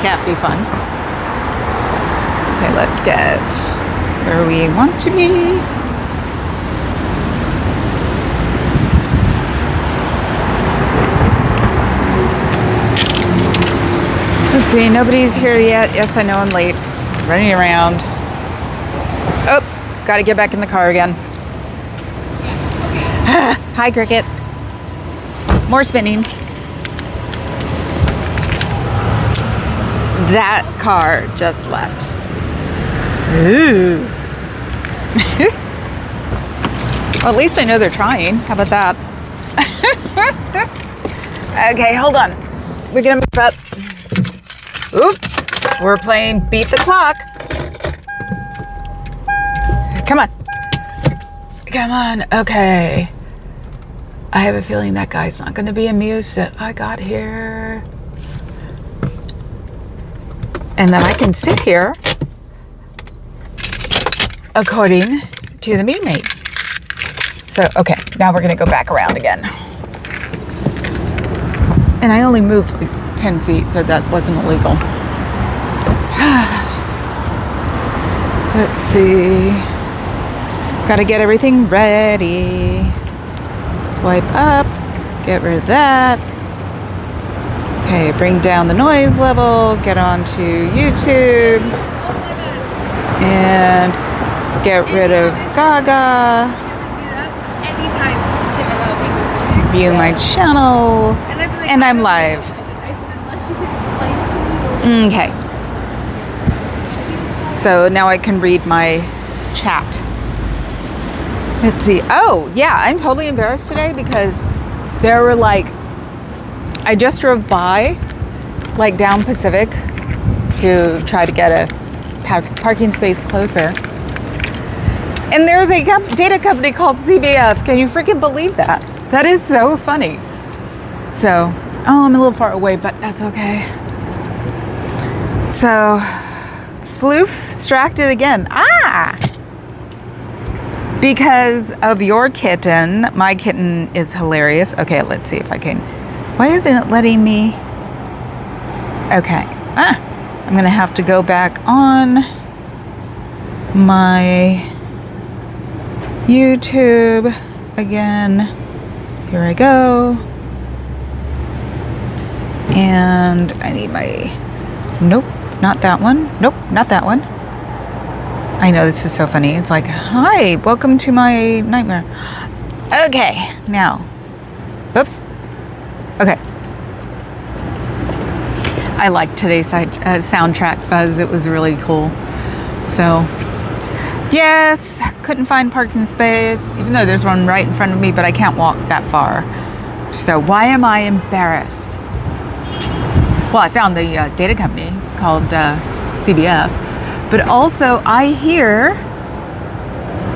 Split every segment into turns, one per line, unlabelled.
can't be fun. Okay, let's get where we want to be. Let's see, nobody's here yet. Yes, I know I'm late. Running around. Oh, gotta get back in the car again. Hi, Cricket. More spinning. That car just left. Ooh. Well, at least I know they're trying. How about that? Okay, hold on. We're gonna move up. Oop. We're playing Beat the Clock. Come on. Come on. Okay. I have a feeling that guy's not going to be amused that I got here. And that I can sit here according to the meeting mate. So, okay. Now we're going to go back around again. And I only moved like 10 feet, so that wasn't illegal. Let's see. Gotta get everything ready. Swipe up. Get rid of that. Okay, bring down the noise level. Get onto YouTube. And get rid of Gaga. View my channel. And I'm live. Okay. So now I can read my chat. Let's see. Oh, yeah, I'm totally embarrassed today because there were like, I just drove by, like down Pacific to try to get a parking space closer. And there's a data company called CBF. Can you freaking believe that? That is so funny. So, oh, I'm a little far away, but that's okay. So, floof distracted again. Ah! Because of your kitten. My kitten is hilarious. Okay, let's see if I can. Why isn't it letting me? Okay. Ah! I'm going to have to go back on my YouTube again. Here I go. And I need my... Nope. Not that one. Nope, not that one. I know, this is so funny. It's like, hi, welcome to my nightmare. Okay, now. Oops. Okay. I liked today's soundtrack buzz. It was really cool. So, yes, couldn't find parking space, even though there's one right in front of me, but I can't walk that far. So why am I embarrassed? Well, I found the data company called CBF, but also I hear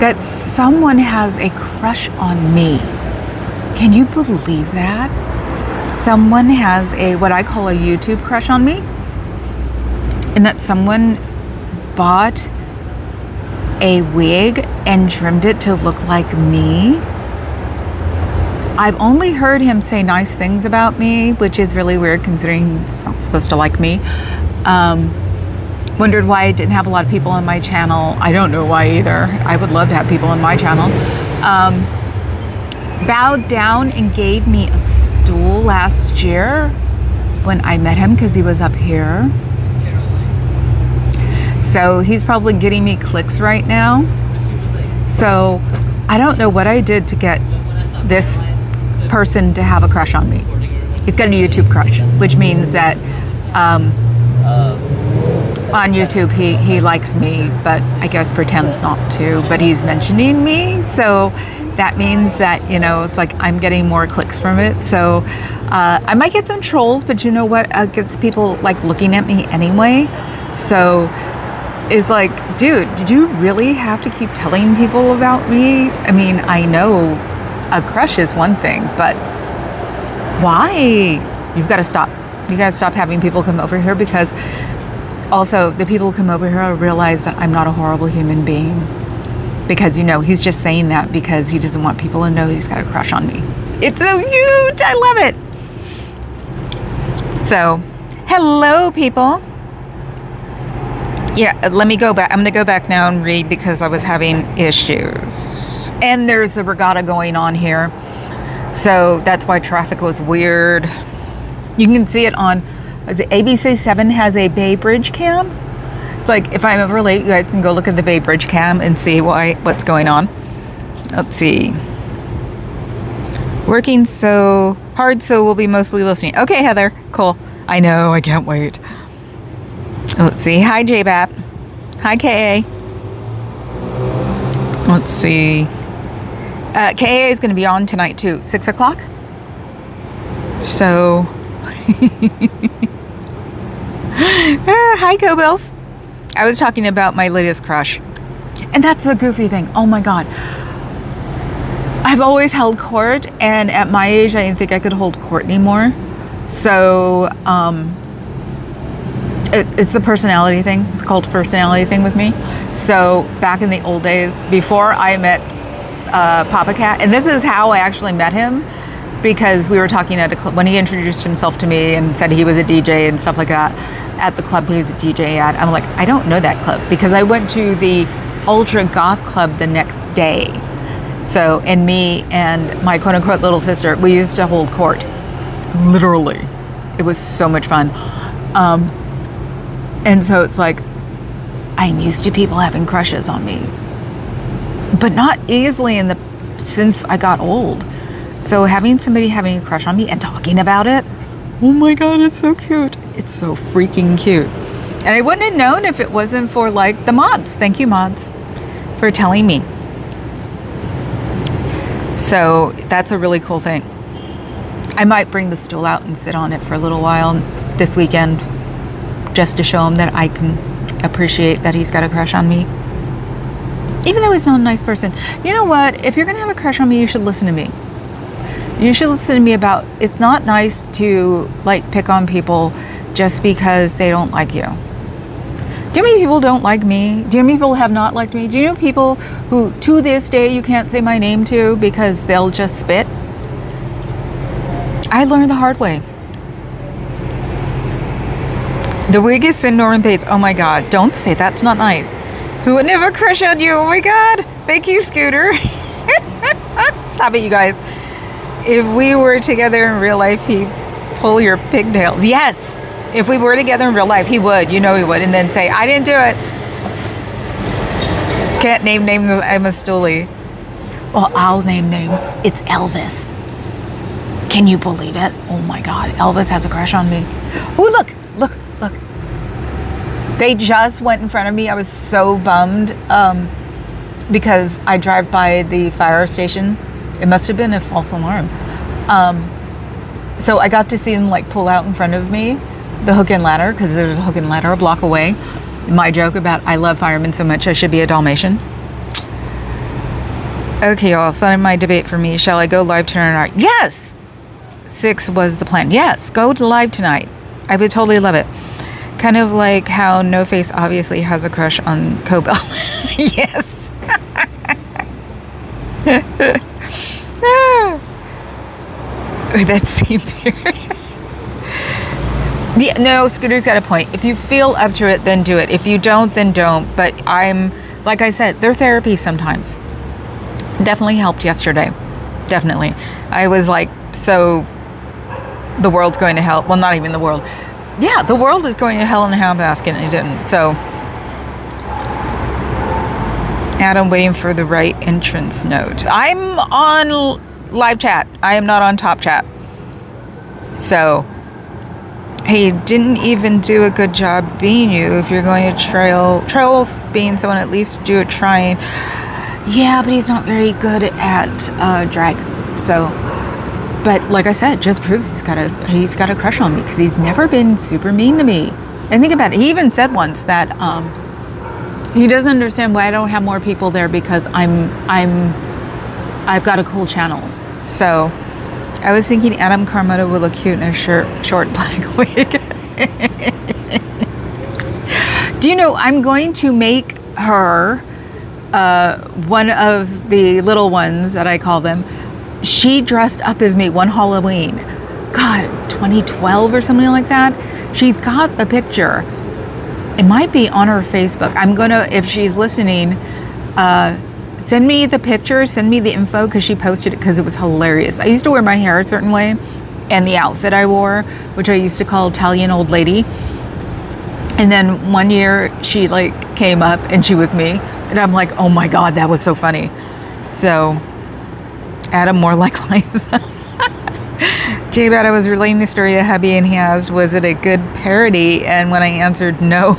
that someone has a crush on me. Can you believe that? Someone has what I call a YouTube crush on me, and that someone bought a wig and trimmed it to look like me. I've only heard him say nice things about me, which is really weird considering he's not supposed to like me. Wondered why I didn't have a lot of people on my channel. I don't know why either. I would love to have people on my channel. Bowed down and gave me a stool last year when I met him because he was up here. So he's probably getting me clicks right now. So I don't know what I did to get this person to have a crush on me. He's got a YouTube crush, which means that on YouTube he likes me, but I guess pretends not to, but he's mentioning me. So that means that, you know, it's like I'm getting more clicks from it. So I might get some trolls, but you know what? It gets people like looking at me anyway. So it's like, dude, did you really have to keep telling people about me? I mean, I know a crush is one thing, but why? You've got to stop. You got to stop having people come over here, because also the people who come over here realize that I'm not a horrible human being. Because, you know, he's just saying that because he doesn't want people to know he's got a crush on me. It's so huge. I love it. So, hello, people. Yeah, let me go back. I'm going to go back now and read because I was having issues. And there's a regatta going on here. So that's why traffic was weird. You can see it on, is it ABC 7 has a Bay Bridge cam? It's like, if I'm ever late, you guys can go look at the Bay Bridge cam and see what's going on. Let's see. Working so hard, so we'll be mostly listening. Okay, Heather. Cool. I know. I can't wait. Let's see. Hi, JBAP. Hi, KA. Let's see. KA is going to be on tonight, too. 6 o'clock. So. Hi, Kobilf. I was talking about my latest crush. And that's a goofy thing. Oh, my God. I've always held court, and at my age, I didn't think I could hold court anymore. So, it's the personality thing, the cult personality thing with me. So, back in the old days, before I met Papa Cat, and this is how I actually met him, because we were talking at a club, when he introduced himself to me and said he was a DJ and stuff like that, at the club he was a DJ at, I'm like, I don't know that club, because I went to the Ultra Goth Club the next day. So, and me and my quote-unquote little sister, we used to hold court. Literally. It was so much fun. And so it's like, I'm used to people having crushes on me. But not easily since I got old. So having somebody having a crush on me and talking about it, oh my God, it's so cute. It's so freaking cute. And I wouldn't have known if it wasn't for like the mods. Thank you, mods, for telling me. So that's a really cool thing. I might bring the stool out and sit on it for a little while this weekend just to show him that I can appreciate that he's got a crush on me. Even though he's not a nice person. You know what? If you're going to have a crush on me, you should listen to me. You should listen to me about, it's not nice to like pick on people just because they don't like you. Do you know how many people don't like me? Do you know how many people have not liked me? Do you know people who to this day you can't say my name to because they'll just spit? I learned the hard way. The weakest in Norman Bates. Oh my God, don't say that's not nice. Who would never crush on you? Oh my God. Thank you, Scooter. Stop it, you guys. If we were together in real life, he'd pull your pigtails. Yes. If we were together in real life, he would. You know he would. And then say, I didn't do it. Can't name names. I'm a stoolie. Well, I'll name names. It's Elvis. Can you believe it? Oh my God. Elvis has a crush on me. Oh, look. They just went in front of me. I was so bummed because I drive by the fire station. It must have been a false alarm. So I got to see them like pull out in front of me, the hook and ladder, because there's a hook and ladder a block away. My joke about I love firemen so much I should be a Dalmatian. Okay, y'all, starting my debate for me. Shall I go live tonight? Yes! 6 was the plan. Yes, go to live tonight. I would totally love it. Kind of like how No Face obviously has a crush on Cobell. Yes. That seemed weird. Yeah, no, Scooter's got a point. If you feel up to it, then do it. If you don't, then don't. But like I said, they're therapy sometimes. Definitely helped yesterday. Definitely. I was like, so the world's going to hell. Well, not even the world. Yeah, the world is going to hell in a handbasket, and it didn't. So, Adam waiting for the right entrance note. I'm on live chat. I am not on top chat. So, he didn't even do a good job being you. If you're going to trail being someone, at least do it trying. Yeah, but he's not very good at drag. So, but like I said, just proves he's got a crush on me because he's never been super mean to me. And think about it. He even said once that he doesn't understand why I don't have more people there because I've got a cool channel. So I was thinking Adam Carmona would look cute in a short black wig. Do you know I'm going to make her one of the little ones that I call them. She dressed up as me one Halloween. God, 2012 or something like that. She's got the picture. It might be on her Facebook. I'm gonna, if she's listening, send me the picture, send me the info, because she posted it because it was hilarious. I used to wear my hair a certain way, and the outfit I wore, which I used to call Italian old lady. And then one year she like came up and she was me, and I'm like, oh my God, that was so funny. So Adam more like Liza. J-Bat, I was relating the story to hubby and he asked, was it a good parody? And when I answered no.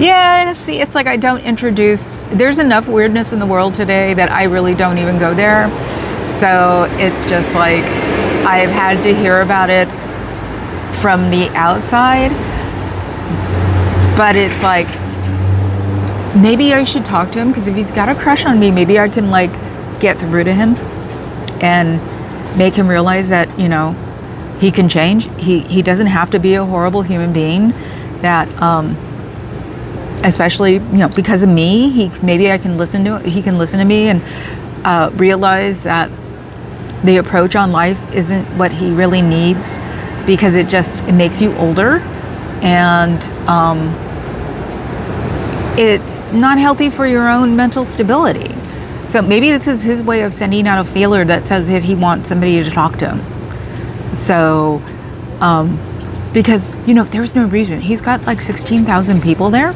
Yeah, see, it's like I don't introduce, there's enough weirdness in the world today that I really don't even go there. So it's just like, I've had to hear about it from the outside, but it's like, maybe I should talk to him, because if he's got a crush on me, maybe I can like get through to him and make him realize that, you know, he can change. He doesn't have to be a horrible human being. That especially, you know, because of me, maybe I can listen to, he can listen to me and realize that the approach on life isn't what he really needs, because it makes you older, and it's not healthy for your own mental stability. So maybe this is his way of sending out a feeler that says that he wants somebody to talk to him. So, because, you know, there's no reason. He's got like 16,000 people there.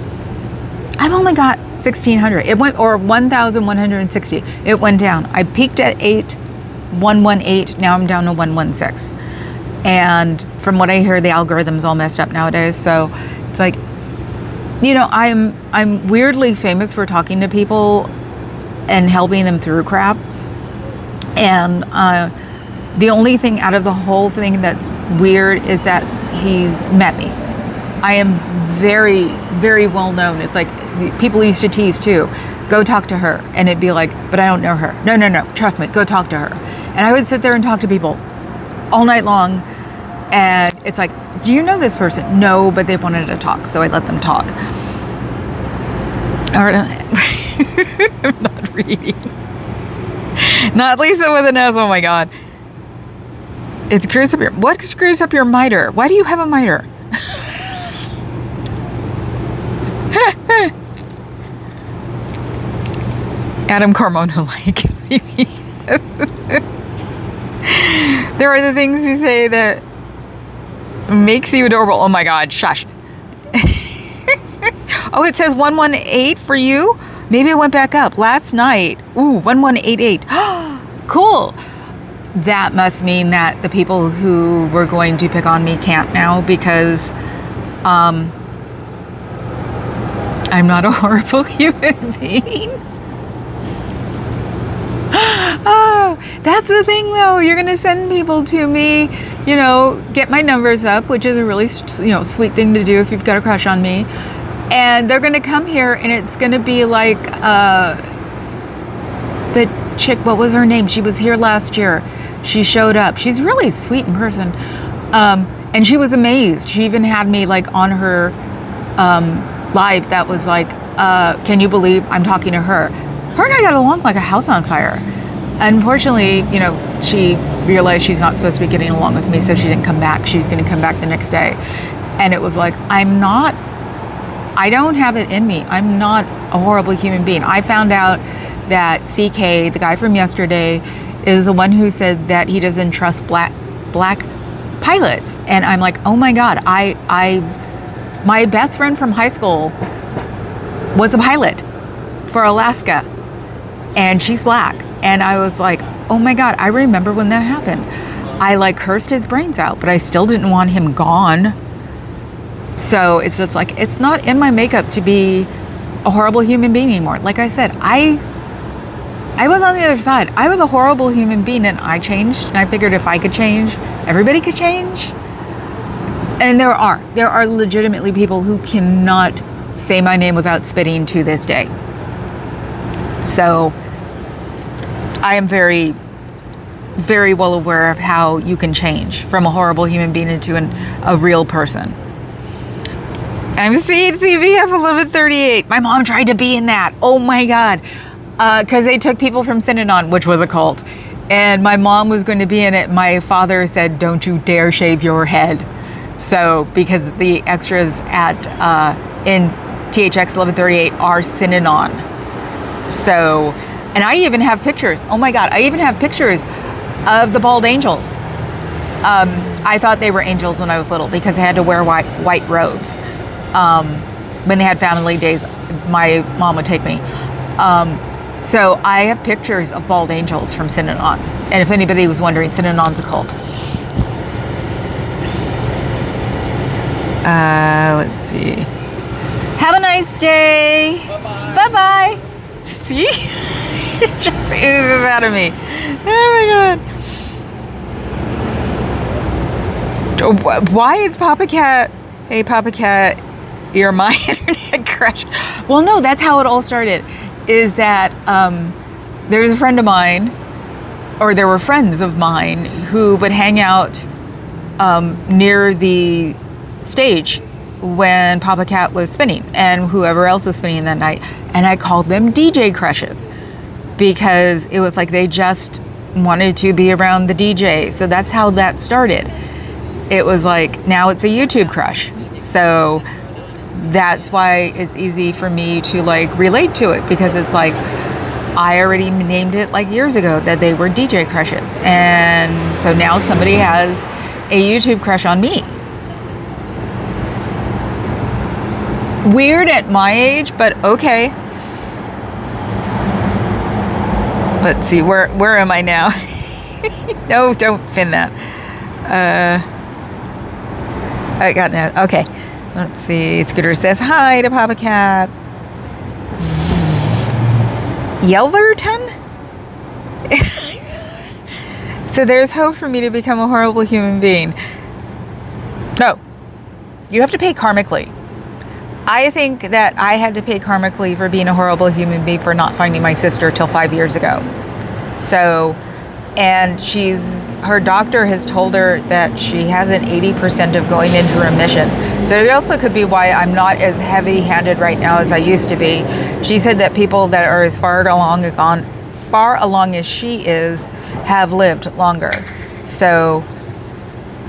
I've only got 1,600. It went, or 1,160. It went down. I peaked at 118. Now I'm down to 116. And from what I hear, the algorithm's all messed up nowadays. So it's like, you know, I'm weirdly famous for talking to people and helping them through crap. And the only thing out of the whole thing that's weird is that he's met me. I am very, very well known. It's like people used to tease too. Go talk to her. And it'd be like, but I don't know her. No. Trust me. Go talk to her. And I would sit there and talk to people all night long. And it's like, do you know this person? No, but they wanted to talk. So I let them talk. All right. I'm not reading. Not Lisa with an S. Oh my God. It screws up your, what screws up your miter? Why do you have a miter? Adam Carmona like. There are the things you say that makes you adorable. Oh my God, shush. Oh, it says 118 for you? Maybe it went back up last night. Ooh, 1188. Cool. That must mean that the people who were going to pick on me can't now, because I'm not a horrible human being. Oh, that's the thing though. You're going to send people to me, you know, get my numbers up, which is a really, you know, sweet thing to do if you've got a crush on me. And they're going to come here and it's going to be like the chick, what was her name? She was here last year. She showed up. She's really sweet in person. And she was amazed. She even had me like on her live that was like, can you believe I'm talking to her? Her and I got along like a house on fire. Unfortunately, you know, she realized she's not supposed to be getting along with me, so she didn't come back. She was going to come back the next day. And it was like, I don't have it in me. I'm not a horrible human being. I found out that CK, the guy from yesterday, is the one who said that he doesn't trust black pilots. And I'm like, oh my God, my best friend from high school was a pilot for Alaska, and she's black. And I was like, oh my God, I remember when that happened. I like cursed his brains out, but I still didn't want him gone. So it's just like, it's not in my makeup to be a horrible human being anymore. Like I said, I was on the other side. I was a horrible human being, and I changed, and I figured if I could change, everybody could change. And there are legitimately people who cannot say my name without spitting to this day. So I am very, very well aware of how you can change from a horrible human being into a real person. I'm seeing CVF 1138. My mom tried to be in that. Oh my God. Because they took people from Synanon, which was a cult. And my mom was going to be in it. My father said, don't you dare shave your head. So because the extras at in THX 1138 are Synanon. So, and I even have pictures. Oh my God, I even have pictures of the bald angels. I thought they were angels when I was little because I had to wear white robes. When they had family days, my mom would take me. So I have pictures of bald angels from Synanon. And if anybody was wondering, Synanon's a cult. Let's see. Have a nice day. Bye-bye. Bye-bye. See? It just oozes out of me. Oh my God. Why is Papa Cat, hey Papa Cat, you're my internet crush? Well, no, that's how it all started. Is that there was a friend of mine, or there were friends of mine who would hang out near the stage when Papa Cat was spinning and whoever else was spinning that night. And I called them DJ crushes because it was like they just wanted to be around the DJ. So that's how that started. It was like, now it's a YouTube crush. So that's why it's easy for me to like relate to it, because it's like I already named it like years ago that they were DJ crushes. And so now somebody has a YouTube crush on me. Weird at my age, but okay. Let's see, where am I now? No, don't pin that. I got it. Okay. Let's see. Scooter says hi to Papa Cat. Yelverton? So there's hope for me to become a horrible human being. No. You have to pay karmically. I think that I had to pay karmically for being a horrible human being for not finding my sister till 5 years ago. So, and her doctor has told her that she has an 80% of going into remission. So it also could be why I'm not as heavy-handed right now as I used to be. She said that people that are as far along as she is have lived longer. So,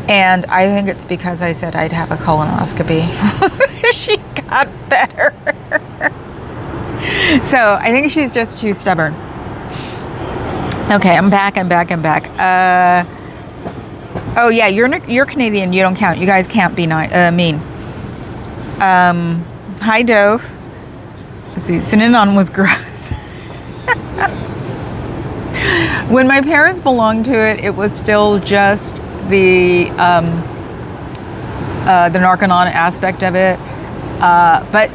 and I think it's because I said I'd have a colonoscopy. She got better. So I think she's just too stubborn. Okay, I'm back. Oh yeah, you're Canadian. You don't count. You guys can't be mean. Hi, Dove. Let's see. Synanon was gross. When my parents belonged to it, it was still just the Narconon aspect of it. But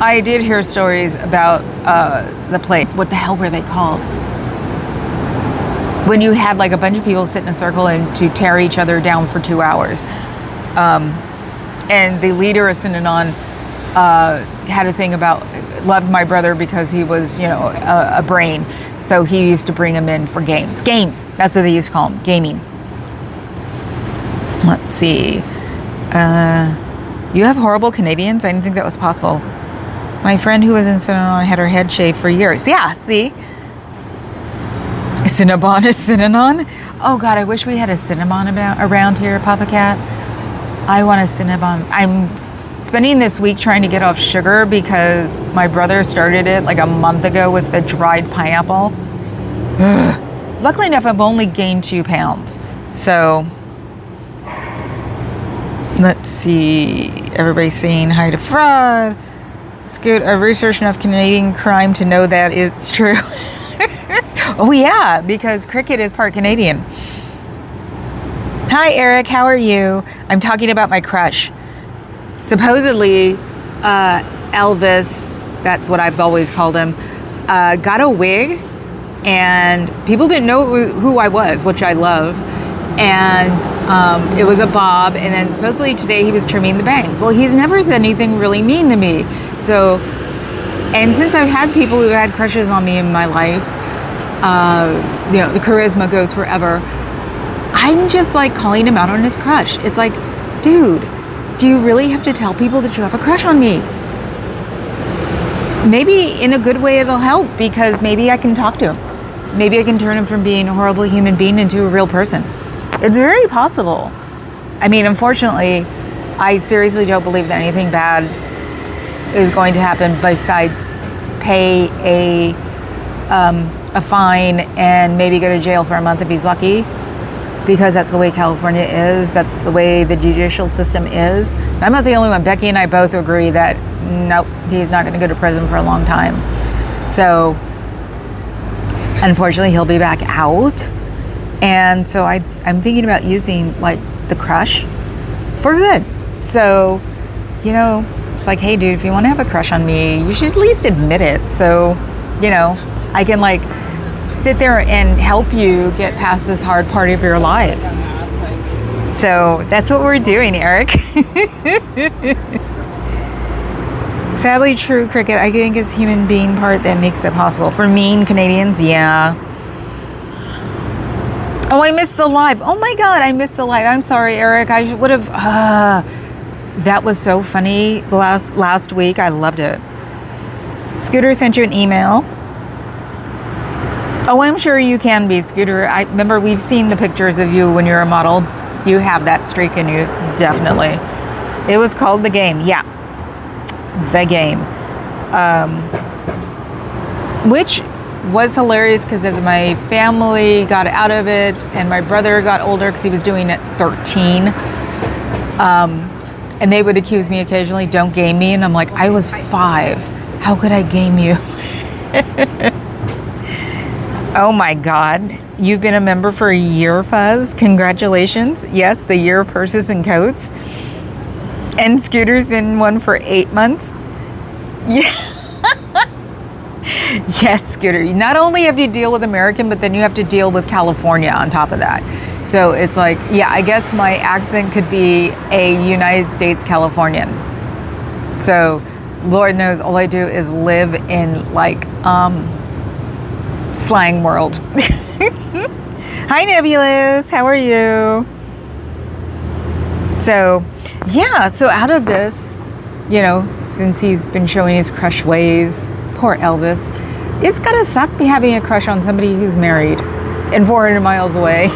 I did hear stories about the place. What the hell were they called? When you had like a bunch of people sit in a circle and to tear each other down for 2 hours. And the leader of Synanon had a thing about, loved my brother because he was, a brain. So he used to bring him in for games. Games, that's what they used to call them, gaming. Let's see. You have horrible Canadians? I didn't think that was possible. My friend who was in Synanon had her head shaved for years. Yeah, see? Cinnabon is Synanon? Oh God, I wish we had a Cinnabon around here, Papa Cat. I want a Cinnabon. I'm spending this week trying to get off sugar because my brother started it like a month ago with the dried pineapple. Ugh. Luckily enough, I've only gained 2 pounds. So, let's see. Everybody's saying hi to Fraud. It's good. I've researched enough Canadian crime to know that it's true. Oh yeah, because cricket is part Canadian. Hi Eric, how are you? I'm talking about my crush. Supposedly, Elvis, that's what I've always called him, got a wig and people didn't know who I was, which I love. And it was a bob, and then supposedly today he was trimming the bangs. Well, he's never said anything really mean to me. So, and since I've had people who had crushes on me in my life, the charisma goes forever. I'm just like calling him out on his crush. It's like, dude, do you really have to tell people that you have a crush on me? Maybe in a good way it'll help, because maybe I can talk to him. Maybe I can turn him from being a horrible human being into a real person. It's very possible. I mean, unfortunately, I seriously don't believe that anything bad is going to happen besides pay a fine and maybe go to jail for a month if he's lucky, because that's the way California is. That's the way the judicial system is. I'm not the only one. Becky and I both agree that nope, he's not going to go to prison for a long time. So unfortunately, he'll be back out. And so I'm thinking about using like the crush for good. So, you know, it's like, hey dude, if you want to have a crush on me, you should at least admit it. So, you know, I can like sit there and help you get past this hard part of your life. So that's what we're doing, Eric. Sadly true, Cricket. I think it's human being part that makes it possible. For mean Canadians, yeah. Oh, I missed the live. Oh my God, I missed the live. I'm sorry, Eric. I would have. That was so funny last week. I loved it. Scooter sent you an email. Oh, I'm sure you can be, Scooter. I remember we've seen the pictures of you when you're a model. You have that streak in you, definitely. It was called The Game. Yeah, The Game. Which was hilarious because as my family got out of it and my brother got older because he was doing it 13, and they would accuse me occasionally, don't game me. And I'm like, I was 5. How could I game you? Oh my God. You've been a member for a year, Fuzz. Congratulations. Yes, the year of purses and coats. And Scooter's been one for 8 months. Yeah. Yes, Scooter. Not only have to deal with American, but then you have to deal with California on top of that. So it's like, yeah, I guess my accent could be a United States Californian. So Lord knows all I do is live in like slang world. Hi Nebulous, how are you? So yeah, so out of this, you know, since he's been showing his crush ways, poor Elvis, it's gotta suck having a crush on somebody who's married and 400 miles away.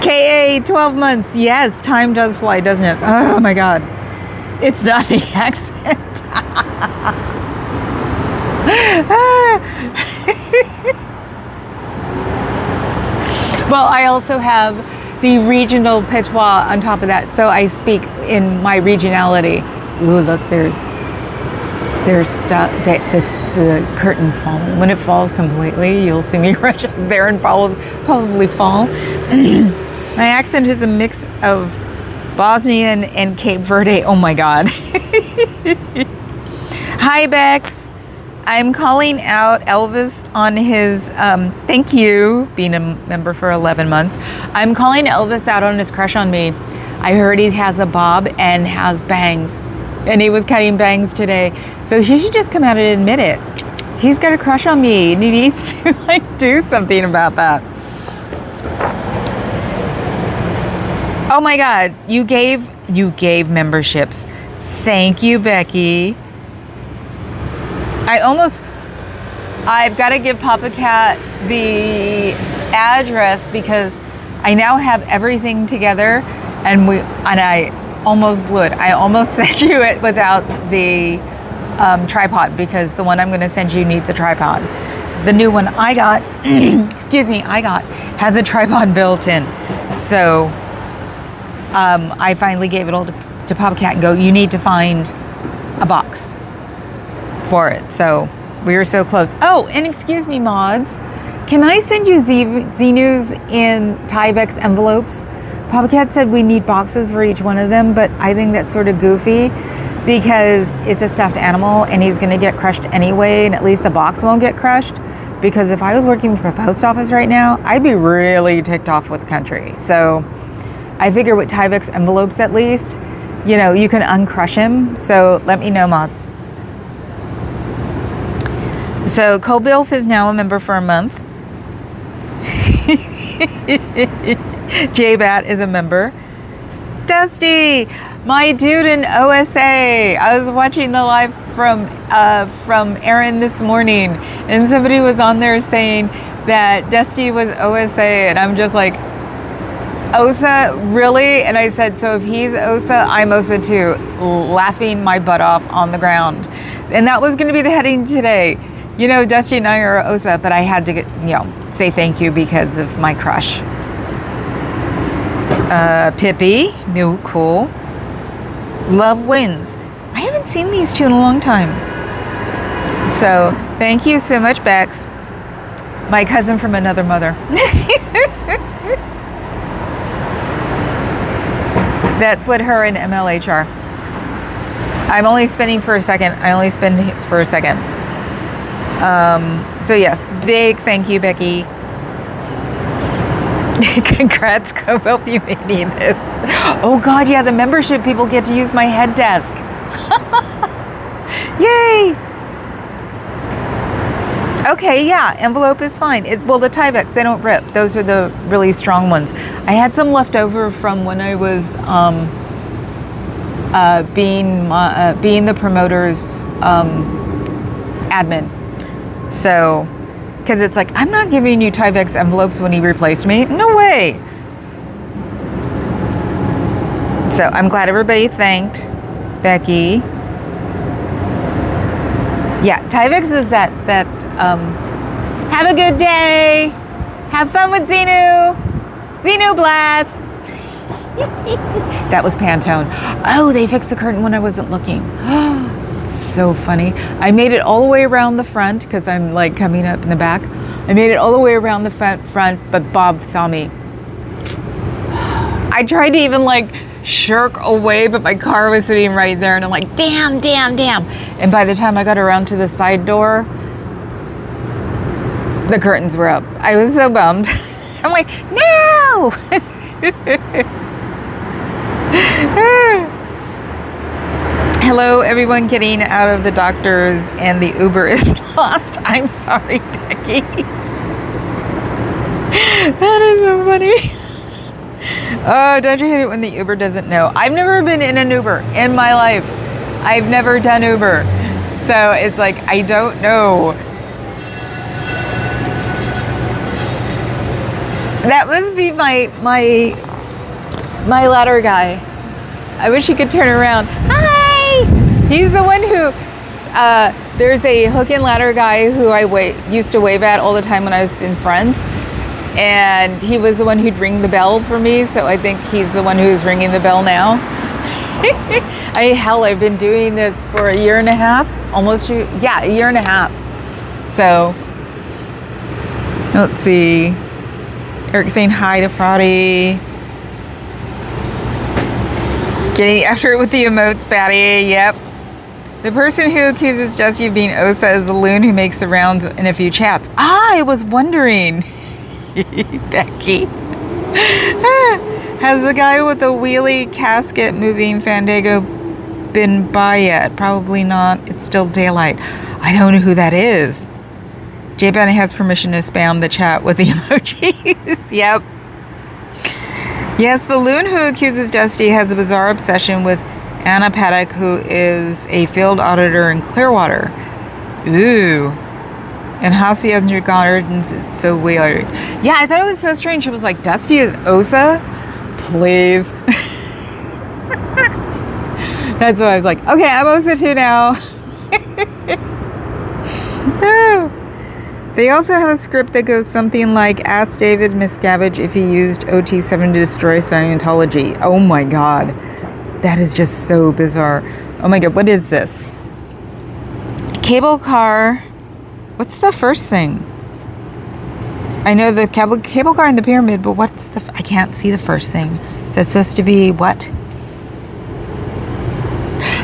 KA, 12 months. Yes, time does fly, doesn't it? Oh my God. It's not the accent. Well, I also have the regional patois on top of that. So I speak in my regionality. Ooh, look, there's stuff, the curtain's falling. When it falls completely, you'll see me rush up there and probably fall. My accent is a mix of Bosnian and Cape Verde. Oh my God. Hi, Bex. I'm calling out Elvis on his, thank you, being a member for 11 months. I'm calling Elvis out on his crush on me. I heard he has a bob and has bangs. And he was cutting bangs today. So he should just come out and admit it. He's got a crush on me and he needs to like do something about that. Oh my God, you gave memberships. Thank you, Becky. I've got to give Papa Cat the address because I now have everything together and I almost blew it. I almost sent you it without the tripod because the one I'm going to send you needs a tripod. The new one I got, has a tripod built in. So I finally gave it all to Papa Cat and go, you need to find a box for it. So we were so close. Oh, and excuse me, mods. Can I send you Z-News in Tyvek envelopes? Papa Cat said we need boxes for each one of them, but I think that's sort of goofy because it's a stuffed animal and he's going to get crushed anyway, and at least the box won't get crushed. Because if I was working for a post office right now, I'd be really ticked off with the country. So I figure with Tyvek envelopes at least, you know, you can uncrush him. So let me know, mods. So Cobilf is now a member for a month. J-Bat is a member. Dusty, my dude in OSA. I was watching the live from Aaron this morning, and somebody was on there saying, that Dusty was OSA, and I'm just like, OSA, really? And I said, so if he's OSA, I'm OSA too, laughing my butt off on the ground. And that was going to be the heading today. You know, Dusty and I are OSA, but I had to say thank you because of my crush. Pippi, new, cool. Love wins. I haven't seen these two in a long time. So thank you so much, Bex. My cousin from another mother. That's what her and MLH are. I'm only spinning for a second. I only spin for a second. So yes, big thank you, Becky. Congrats, Kobo, you may need this. Oh God, yeah, the membership people get to use my head desk. Yay! Okay, yeah, envelope is fine. Well, the Tyveks, they don't rip. Those are the really strong ones. I had some left over from when I was being the promoter's admin. So, because it's like, I'm not giving you Tyveks envelopes when he replaced me. No way. So I'm glad everybody thanked Becky. Yeah, Tyveks is that have a good day. Have fun with Xenu. Xenu Blast. That was Pantone. Oh, they fixed the curtain when I wasn't looking. So funny. I made it all the way around the front because I'm like coming up in the back. I made it all the way around the front, but Bob saw me. I tried to even like shirk away, but my car was sitting right there, and I'm like, damn. And by the time I got around to the side door, the curtains were up. I was so bummed. I'm like, no! Hello, everyone getting out of the doctor's and the Uber is lost. I'm sorry, Becky. That is so funny. Oh, don't you hate it when the Uber doesn't know? I've never been in an Uber in my life. I've never done Uber. So it's like, I don't know. That must be my ladder guy. I wish he could turn around. Hi! He's the one who, there's a hook and ladder guy who I used to wave at all the time when I was in front. And he was the one who'd ring the bell for me. So I think he's the one who's ringing the bell now. I've been doing this for a year and a half. A year and a half. So, let's see. Eric's saying hi to Frotty. Getting after it with the emotes, Batty. Yep. The person who accuses Jesse of being Osa is the loon who makes the rounds in a few chats. I was wondering. Becky. Has the guy with the wheelie casket moving Fandango been by yet? Probably not. It's still daylight. I don't know who that is. J-Ben has permission to spam the chat with the emojis. Yep. Yes, the loon who accuses Dusty has a bizarre obsession with Anna Paddock, who is a field auditor in Clearwater. Ooh. And Hacienda Gardens is so weird. Yeah, I thought it was so strange. She was like, Dusty is Osa? Please. That's why I was like, okay, I'm Osa too now. No. They also have a script that goes something like, ask David Miscavige if he used OT7 to destroy Scientology. Oh my God. That is just so bizarre. Oh my God, what is this? Cable car. What's the first thing? I know the cable car in the pyramid, but what's I can't see the first thing. Is that supposed to be what?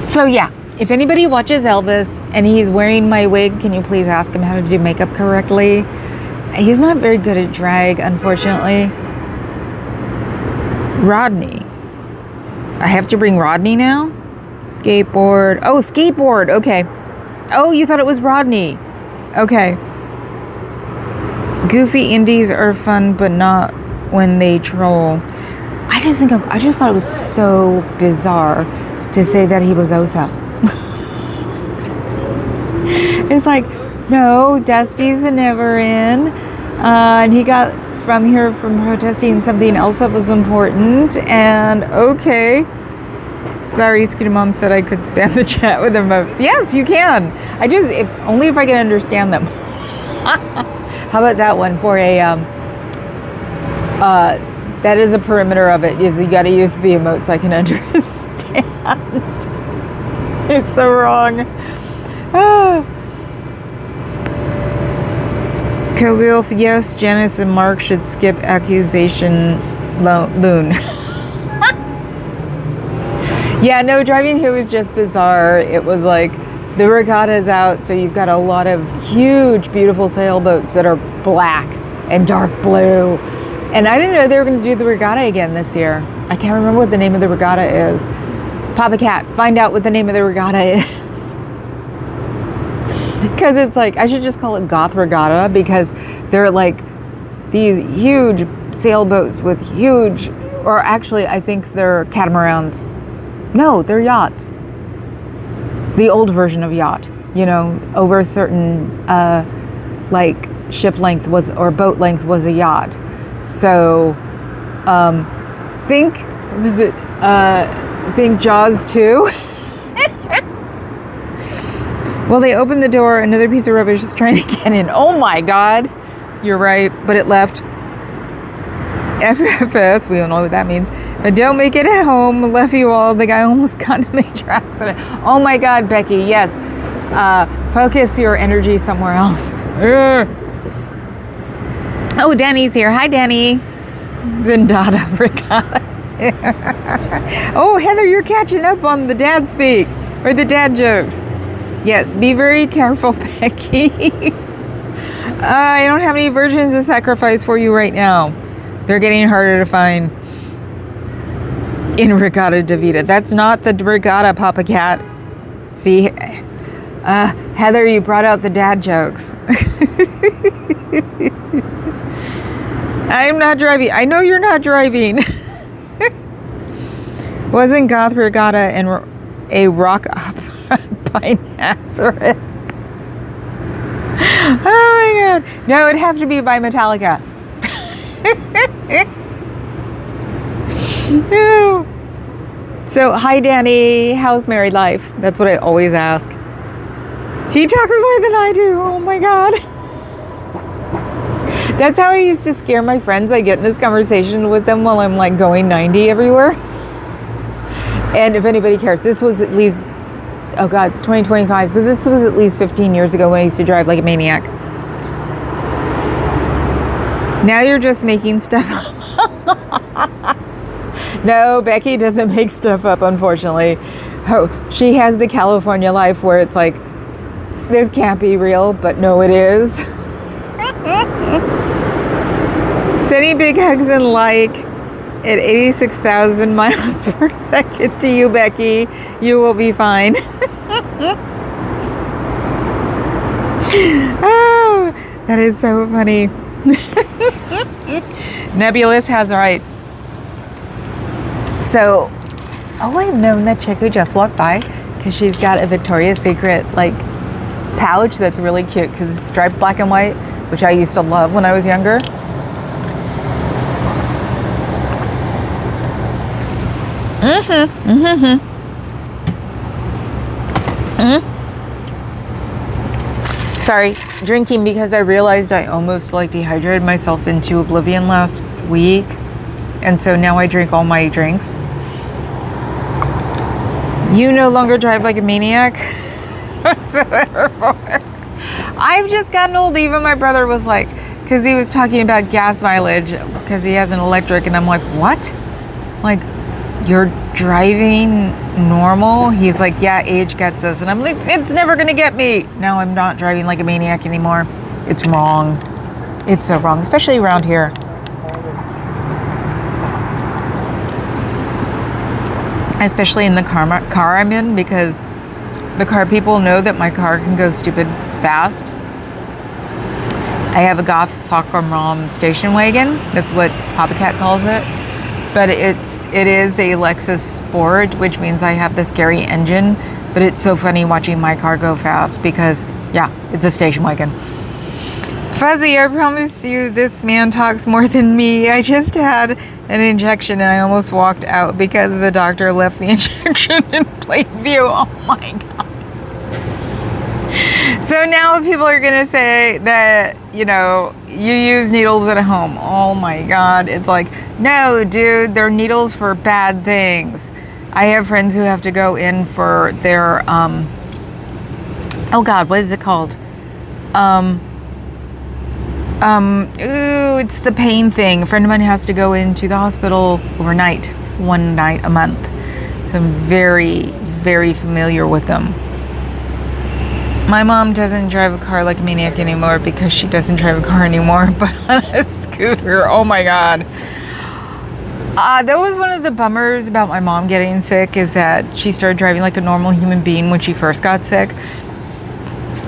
So yeah, if anybody watches Elvis and he's wearing my wig, can you please ask him how to do makeup correctly? He's not very good at drag, unfortunately. Rodney. I have to bring Rodney now? Skateboard. Oh, skateboard. Okay. Oh, you thought it was Rodney. Okay. Goofy indies are fun, but not when they troll. I just thought it was so bizarre to say that he was Osa. It's like, no, Dusty's a never in. And he got from here from protesting something else that was important. And okay. Sorry, Scooter Mom said I could spam the chat with emotes. Yes, you can. If I can understand them. How about that one for a, that is a perimeter of it, is you got to use the emotes so I can understand. It's so wrong. Cobilf, yes, Janice and Mark should skip accusation loon. Yeah, no, driving here was just bizarre. It was like the regatta's out, so you've got a lot of huge, beautiful sailboats that are black and dark blue. And I didn't know they were going to do the regatta again this year. I can't remember what the name of the regatta is. Papa Cat, find out what the name of the regatta is. Because it's like, I should just call it Goth Regatta, because they're like these huge sailboats with huge, or actually I think they're catamarans. No, they're yachts. The old version of yacht, over a certain like ship length was, or boat length was a yacht. So think Jaws 2. Well, they opened the door, another piece of rubbish is trying to get in. Oh my God. You're right, but it left. FFS, we don't know what that means. But don't make it at home. Left you all. The guy almost got in a major accident. Oh my God, Becky, yes. Focus your energy somewhere else. Oh, Danny's here. Hi, Danny. Zendada Regatta. Oh, Heather, you're catching up on the dad speak, or the dad jokes. Yes, be very careful, Becky. I don't have any virgins to sacrifice for you right now. They're getting harder to find in Regatta Davida. That's not the Regatta, Papa Cat. See, Heather, you brought out the dad jokes. I'm not driving. I know you're not driving. Wasn't Goth Regatta and a rock by Nazareth? Oh my God. No, it'd have to be by Metallica. No. So, hi, Danny. How's married life? That's what I always ask. He talks more than I do. Oh my God. That's how I used to scare my friends. I get in this conversation with them while I'm like going 90 everywhere. And if anybody cares, this was at least, oh God, it's 2025. So this was at least 15 years ago when I used to drive like a maniac. Now you're just making stuff up. No, Becky doesn't make stuff up, unfortunately. Oh, she has the California life where it's like, this can't be real, but no, it is. Sending big hugs and like at 86,000 miles per second to you, Becky. You will be fine. Oh, that is so funny. Nebulous has right. So, I've known that chick who just walked by because she's got a Victoria's Secret like pouch that's really cute because it's striped black and white, which I used to love when I was younger. Sorry, drinking because I realized I almost like dehydrated myself into oblivion last week. And so now I drink all my drinks. You no longer drive like a maniac whatsoever. I've just gotten old. Even my brother was like, because he was talking about gas mileage because he has an electric. And I'm like, what? Like, you're driving normal? He's like, yeah, age gets us. And I'm like, it's never going to get me. No, I'm not driving like a maniac anymore. It's wrong. It's so wrong, especially around here. Especially in the car I'm in, because the car people know that my car can go stupid fast. I have a Goth Soccer Mom station wagon. That's what Papa Cat calls it. But it is a Lexus Sport, which means I have the scary engine. But it's so funny watching my car go fast because, yeah, it's a station wagon. Fuzzy, I promise you this man talks more than me. I just had an injection and I almost walked out because the doctor left the injection in plain view. Oh my God. So now people are going to say that, you know, you use needles at home. Oh my God. It's like, no, dude, they're needles for bad things. I have friends who have to go in for their, oh God, what is it called? It's the pain thing. A friend of mine has to go into the hospital overnight, one night a month. So I'm very, very familiar with them. My mom doesn't drive a car like a maniac anymore because she doesn't drive a car anymore, but on a scooter. Oh my God. That was one of the bummers about my mom getting sick, is that she started driving like a normal human being when she first got sick.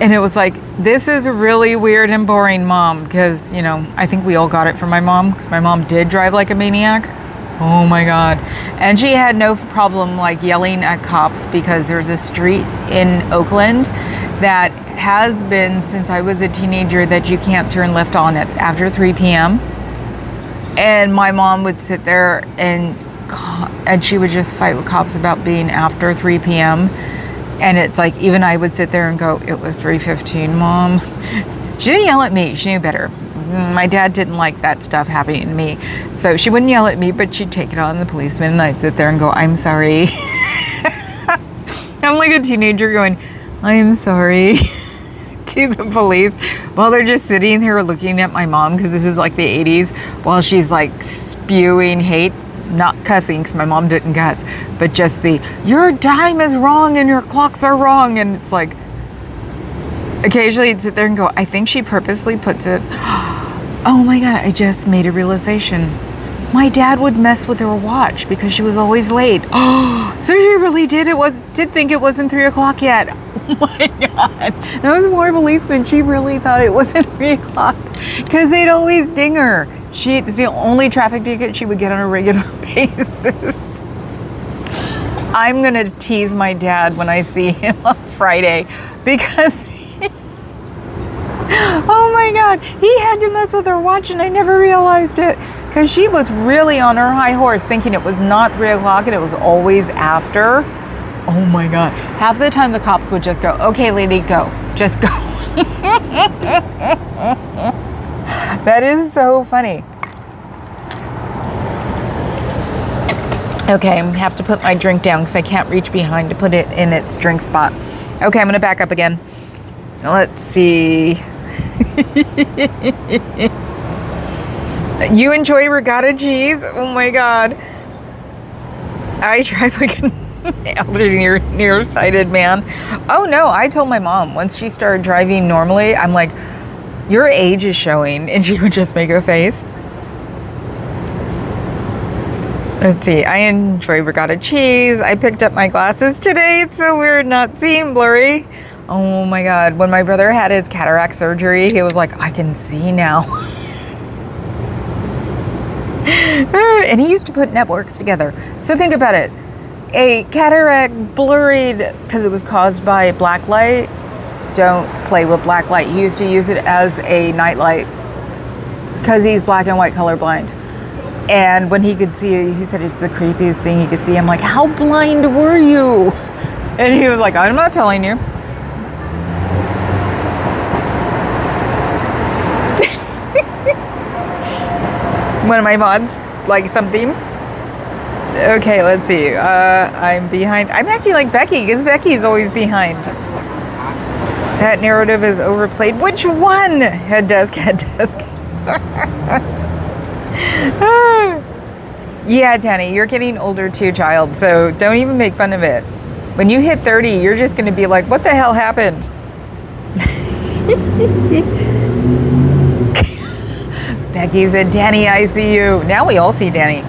And it was like, this is really weird and boring, Mom, because, you know, I think we all got it from my mom, because my mom did drive like a maniac. Oh my God. And she had no problem like yelling at cops, because there's a street in Oakland that has been since I was a teenager that you can't turn left on it after 3 p.m. And my mom would sit there and she would just fight with cops about being after 3 p.m. And it's like, even I would sit there and go, it was 3:15, Mom. She didn't yell at me. She knew better. My dad didn't like that stuff happening to me. So she wouldn't yell at me, but she'd take it on the policeman, and I'd sit there and go, I'm sorry. I'm like a teenager going, I'm sorry to the police, while they're just sitting here looking at my mom, because this is like the 80s, while she's like spewing hate. Not cussing, because my mom didn't cuss, but just the, your dime is wrong and your clocks are wrong. And it's like, occasionally I'd sit there and go, I think she purposely puts it. Oh my God, I just made a realization. My dad would mess with her watch because she was always late. Oh, so she really did think it wasn't 3 o'clock yet. Oh my God. That was more policemen. She really thought it wasn't 3 o'clock because they'd always ding her. It's the only traffic ticket she would get on a regular basis. I'm going to tease my dad when I see him on Friday, because oh my God, he had to mess with her watch and I never realized it, because she was really on her high horse thinking it was not 3 o'clock and it was always after. Oh my God. Half the time the cops would just go, okay, lady, go. Just go. That is so funny. Okay, I have to put my drink down because I can't reach behind to put it in its drink spot. Okay, I'm going to back up again. Let's see. You enjoy regatta cheese? Oh my God. I drive like an elderly, nearsighted man. Oh no, I told my mom once she started driving normally, I'm like, your age is showing, and she would just make a face. Let's see, I enjoy regatta cheese. I picked up my glasses today. It's so weird not seeing blurry. Oh my God, when my brother had his cataract surgery, he was like, I can see now. And he used to put networks together. So think about it. A cataract blurred because it was caused by black light. Don't play with black light. He used to use it as a night light because he's black and white colorblind. And when he could see, he said it's the creepiest thing he could see. I'm like, how blind were you? And he was like, I'm not telling you. One of my mods like something. Okay, let's see. I'm behind. I'm actually like Becky, because Becky's always behind. That narrative is overplayed. Which one? Head desk, head desk. Yeah, Danny, you're getting older too, child. So don't even make fun of it. When you hit 30, you're just going to be like, what the hell happened? Becky said, Danny, I see you. Now we all see Danny.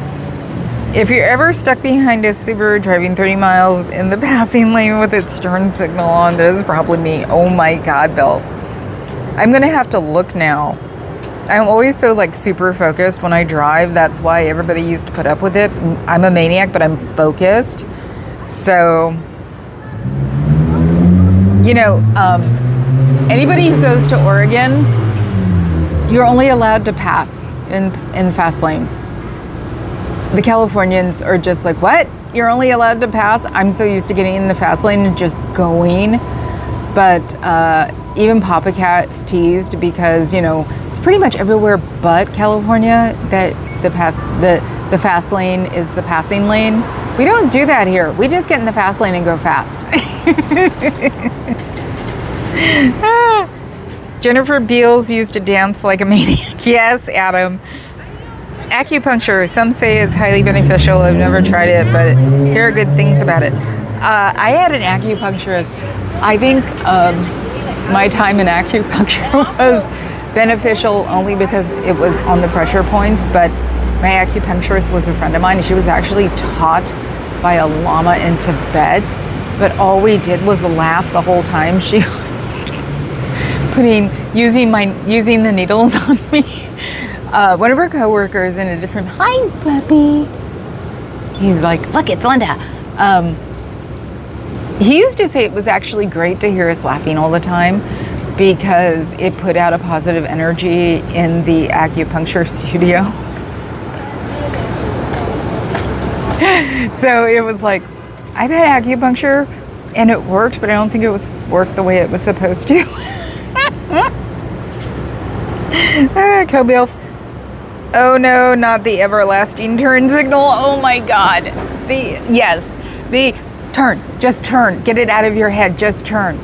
If you're ever stuck behind a Subaru driving 30 miles in the passing lane with its turn signal on, that is probably me. Oh my God, Belf. I'm going to have to look now. I'm always so like super focused when I drive. That's why everybody used to put up with it. I'm a maniac, but I'm focused. So, you know, anybody who goes to Oregon You're only allowed to pass in the fast lane. The Californians are just like, what? You're only allowed to pass? I'm so used to getting in the fast lane and just going. But even Papa Cat teased because, you know, it's pretty much everywhere but California that the fast lane is the passing lane. We don't do that here. We just get in the fast lane and go fast. Jennifer Beals used to dance like a maniac. Yes, Adam. Acupuncture, some say it's highly beneficial. I've never tried it, but here are good things about it. I had an acupuncturist. I think my time in acupuncture was beneficial only because it was on the pressure points, but my acupuncturist was a friend of mine, and she was actually taught by a lama in Tibet, but all we did was laugh the whole time. She was using the needles on me. One of her coworkers in a different, hi puppy. He's like, look, it's Linda. He used to say it was actually great to hear us laughing all the time because it put out a positive energy in the acupuncture studio. So it was like, I've had acupuncture and it worked, but I don't think it worked the way it was supposed to. Kobilf. Oh no, not the everlasting turn signal. Oh my God. The turn. Just turn. Get it out of your head. Just turn.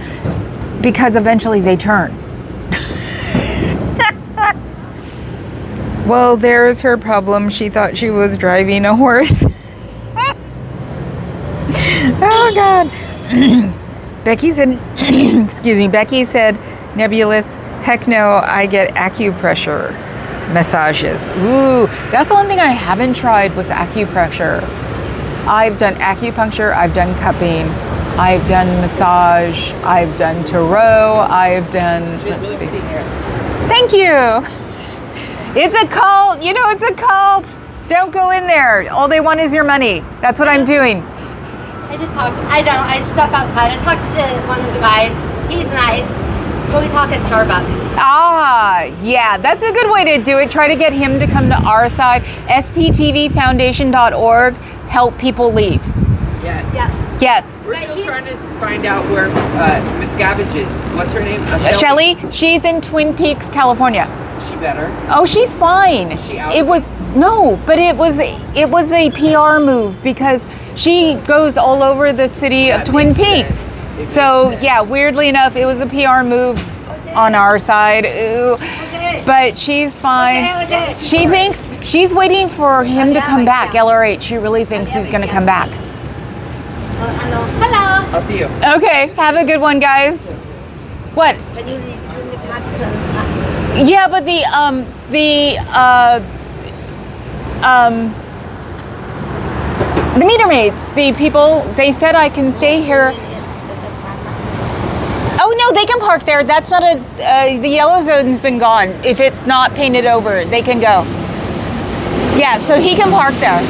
Because eventually they turn. Well, there's her problem. She thought she was driving a horse. Oh God. Becky said, excuse me, Becky said, nebulous, heck no, I get acupressure massages. Ooh, that's one thing I haven't tried was acupressure. I've done acupuncture, I've done cupping, I've done massage, I've done tarot, I've done, let's see. Thank you. It's a cult, you know, it's a cult. Don't go in there. All they want is your money. That's what I'm doing.
I just talk. I step outside. I talked to one of the guys. He's nice. But we talk at Starbucks.
Ah, yeah, that's a good way to do it. Try to get him to come to our side. sptvfoundation.org. Help people leave.
Yes.
Yeah.
Yes.
We're still trying to find out where Miss Gabbage is. What's her name?
Shelly, she's in Twin Peaks, California.
Is she better?
Oh, she's fine.
Is she out?
It was a PR move because she goes all over the city of Twin Peaks. So yeah, weirdly enough, it was a PR move on our side. Ooh. But she's fine. She thinks she's waiting for him to come back. LRH, she really thinks he's going to come back.
Hello.
I'll see you.
Okay, have a good one, guys. What?
Can you turn the cards?
Yeah, but the meter maids, the people, they said I can stay here. Oh no, they can park there. That's not the yellow zone's been gone. If it's not painted over, they can go. Yeah, so he can park there.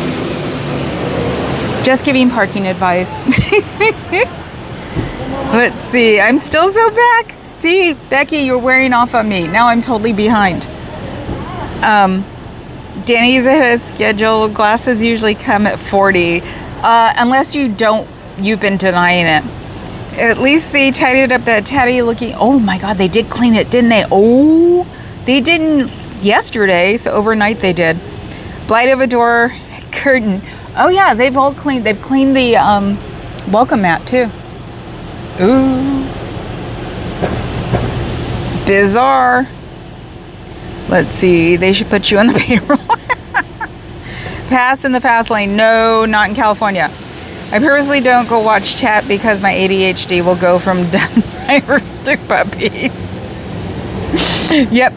Just giving parking advice. Let's see, I'm still so back. See, Becky, you're wearing off on me. Now I'm totally behind. Danny's ahead of schedule. Glasses usually come at 40. Unless you've been denying it. At least they tidied up that tatty looking. Oh my God, they did clean it, didn't they? Oh, they didn't yesterday, so overnight they did. Blight of a door, curtain. Oh yeah, they've all cleaned. They've cleaned the welcome mat too. Ooh. Bizarre. Let's see, they should put you on the payroll. Pass in the fast lane. No, not in California. I purposely don't go watch chat because my ADHD will go from dumb drivers to puppies. Yep.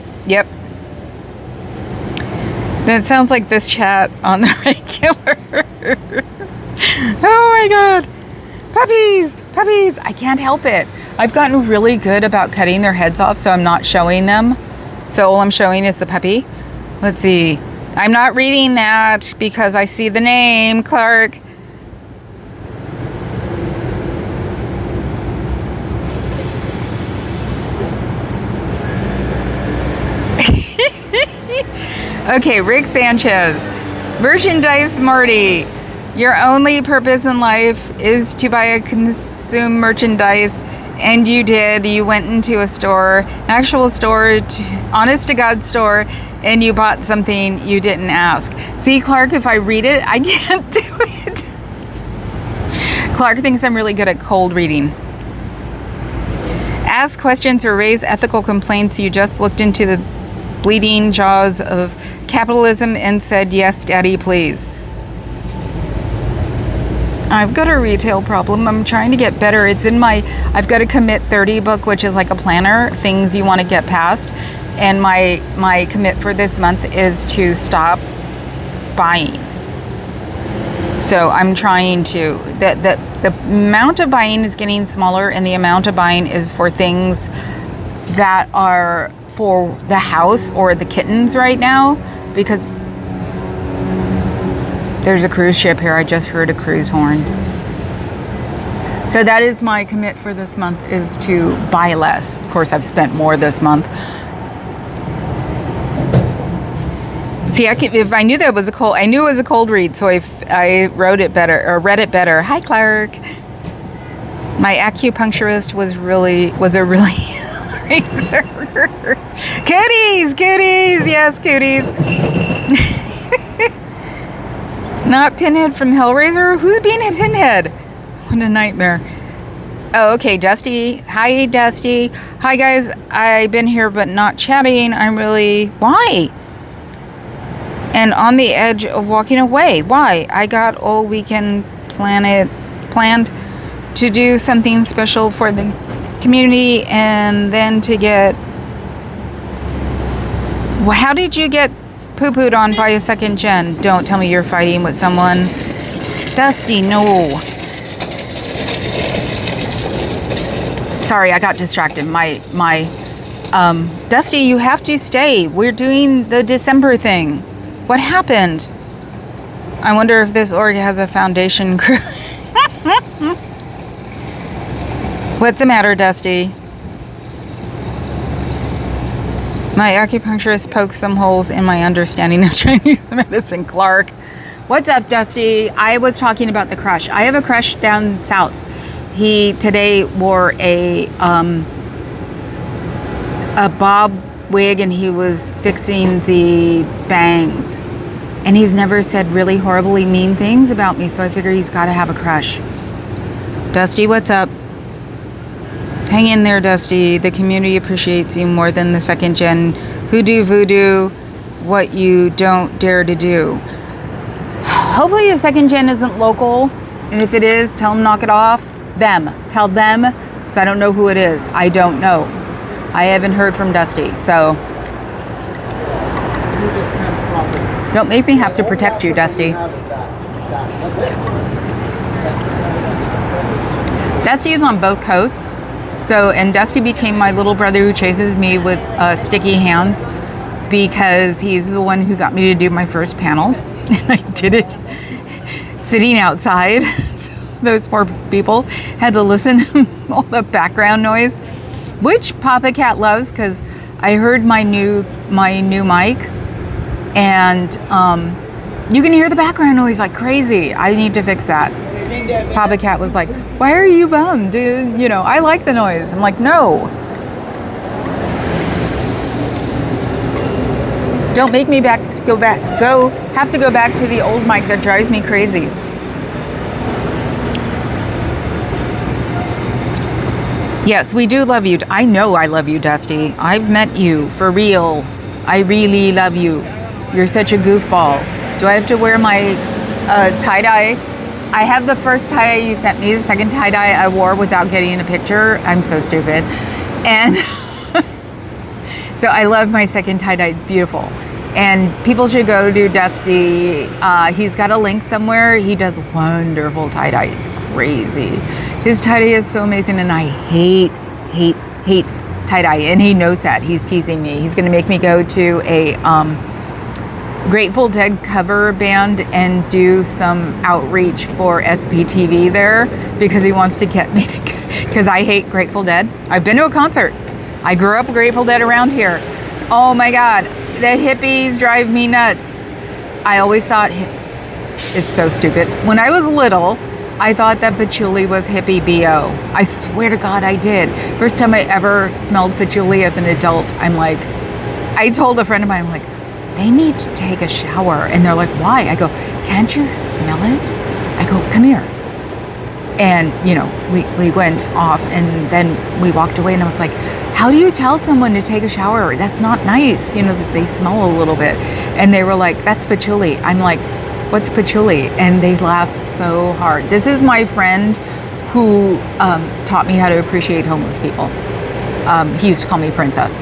That sounds like this chat on the regular. Oh my God. Puppies. I can't help it. I've gotten really good about cutting their heads off, so I'm not showing them. So all I'm showing is the puppy. Let's see. I'm not reading that because I see the name, Clark. Okay, Rick Sanchez. Merchandise Marty. Your only purpose in life is to buy a consume merchandise, and you did. You went into a store, actual store, honest to God store, and you bought something you didn't ask. See, Clark, if I read it, I can't do it. Clark thinks I'm really good at cold reading. Ask questions or raise ethical complaints. You just looked into the bleeding jaws of capitalism and said, yes, daddy, please. I've got a retail problem. I'm trying to get better. It's in my I've got a Commit 30 book, which is like a planner, things you want to get past. And my commit for this month is to stop buying. So I'm trying to, the amount of buying is getting smaller, and the amount of buying is for things that are for the house or the kittens right now, because there's a cruise ship here. I just heard a cruise horn. So that is my commit for this month, is to buy less. Of course, I've spent more this month. See, if I knew that was I knew it was a cold read, so I wrote it better, or read it better. Hi, Clark. My acupuncturist was a really razor. Cooties, yes, cooties. Not Pinhead from Hellraiser? Who's being a Pinhead? What a nightmare. Oh, okay, Dusty. Hi, Dusty. Hi, guys. I've been here but not chatting. Why? And on the edge of walking away. Why? I got all weekend planned to do something special for the community, and then to get... Well, how did you get poo-pooed on by a second gen? Don't tell me you're fighting with someone. Dusty, no. Sorry, I got distracted. Dusty, you have to stay. We're doing the December thing. What happened? I wonder if this org has a foundation crew. What's the matter, Dusty? My acupuncturist poked some holes in my understanding of Chinese medicine. Clark. What's up, Dusty? I was talking about the crush. I have a crush down south. He today wore a bob wig, and he was fixing the bangs. And he's never said really horribly mean things about me, so I figure he's got to have a crush. Dusty, what's up? Hang in there, Dusty. The community appreciates you more than the second gen who do voodoo what you don't dare to do. Hopefully the second gen isn't local, and if it is, tell them knock it off. Tell them, because I don't know who it is. I don't know. I haven't heard from Dusty, so don't make me have to protect you, Dusty. Dusty is on both coasts. So, and Dusty became my little brother who chases me with sticky hands, because he's the one who got me to do my first panel. And I did it sitting outside. So those poor people had to listen to all the background noise, which Papa Cat loves, because I heard my new mic, and you can hear the background noise like crazy. I need to fix that. Papa Cat was like, why are you bummed? I like the noise. I'm like, no. Don't make me have to go back to the old mic that drives me crazy. Yes, we do love you. I know I love you, Dusty. I've met you for real. I really love you. You're such a goofball. Do I have to wear my tie-dye? I have the first tie-dye you sent me. The second tie-dye I wore without getting a picture. I'm so stupid. And so I love my second tie-dye. It's beautiful. And people should go to Dusty. He's got a link somewhere. He does wonderful tie-dye. It's crazy. His tie-dye is so amazing, and I hate tie-dye. And he knows that. He's teasing me. He's going to make me go to a Grateful Dead cover band and do some outreach for SPTV there, because he wants to get me to, because I hate Grateful Dead. I've been to a concert. I grew up Grateful Dead around here. Oh my God. the hippies drive me nuts. I always thought, it's so stupid. When I was little, I thought that patchouli was hippie BO. I swear to God I did. First time I ever smelled patchouli as an adult, I'm like, I told a friend of mine, I'm like, they need to take a shower. And they're like, why? I go, can't you smell it? I go, come here. And, you know, we went off and then we walked away and I was like, how do you tell someone to take a shower? That's not nice, you know, that they smell a little bit. And they were like, that's patchouli. I'm like, what's patchouli? And they laughed so hard. This is my friend who taught me how to appreciate homeless people. He used to call me princess.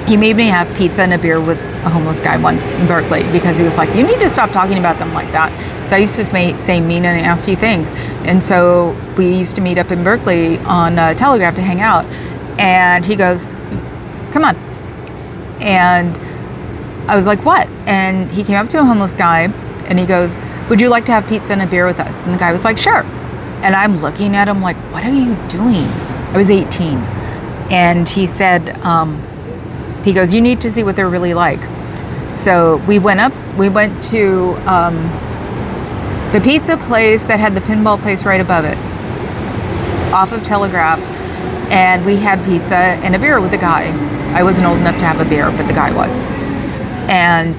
He made me have pizza and a beer with a homeless guy once in Berkeley because he was like, you need to stop talking about them like that. So I used to say mean and nasty things. And so we used to meet up in Berkeley on Telegraph to hang out. And he goes, come on. And I was like, what? And he came up to a homeless guy and he goes, would you like to have pizza and a beer with us? And the guy was like, sure. And I'm looking at him like, what are you doing? I was 18. And he said, he goes, you need to see what they're really like. So we went to the pizza place that had the pinball place right above it, off of Telegraph. And we had pizza and a beer with the guy. I wasn't old enough to have a beer, but the guy was. And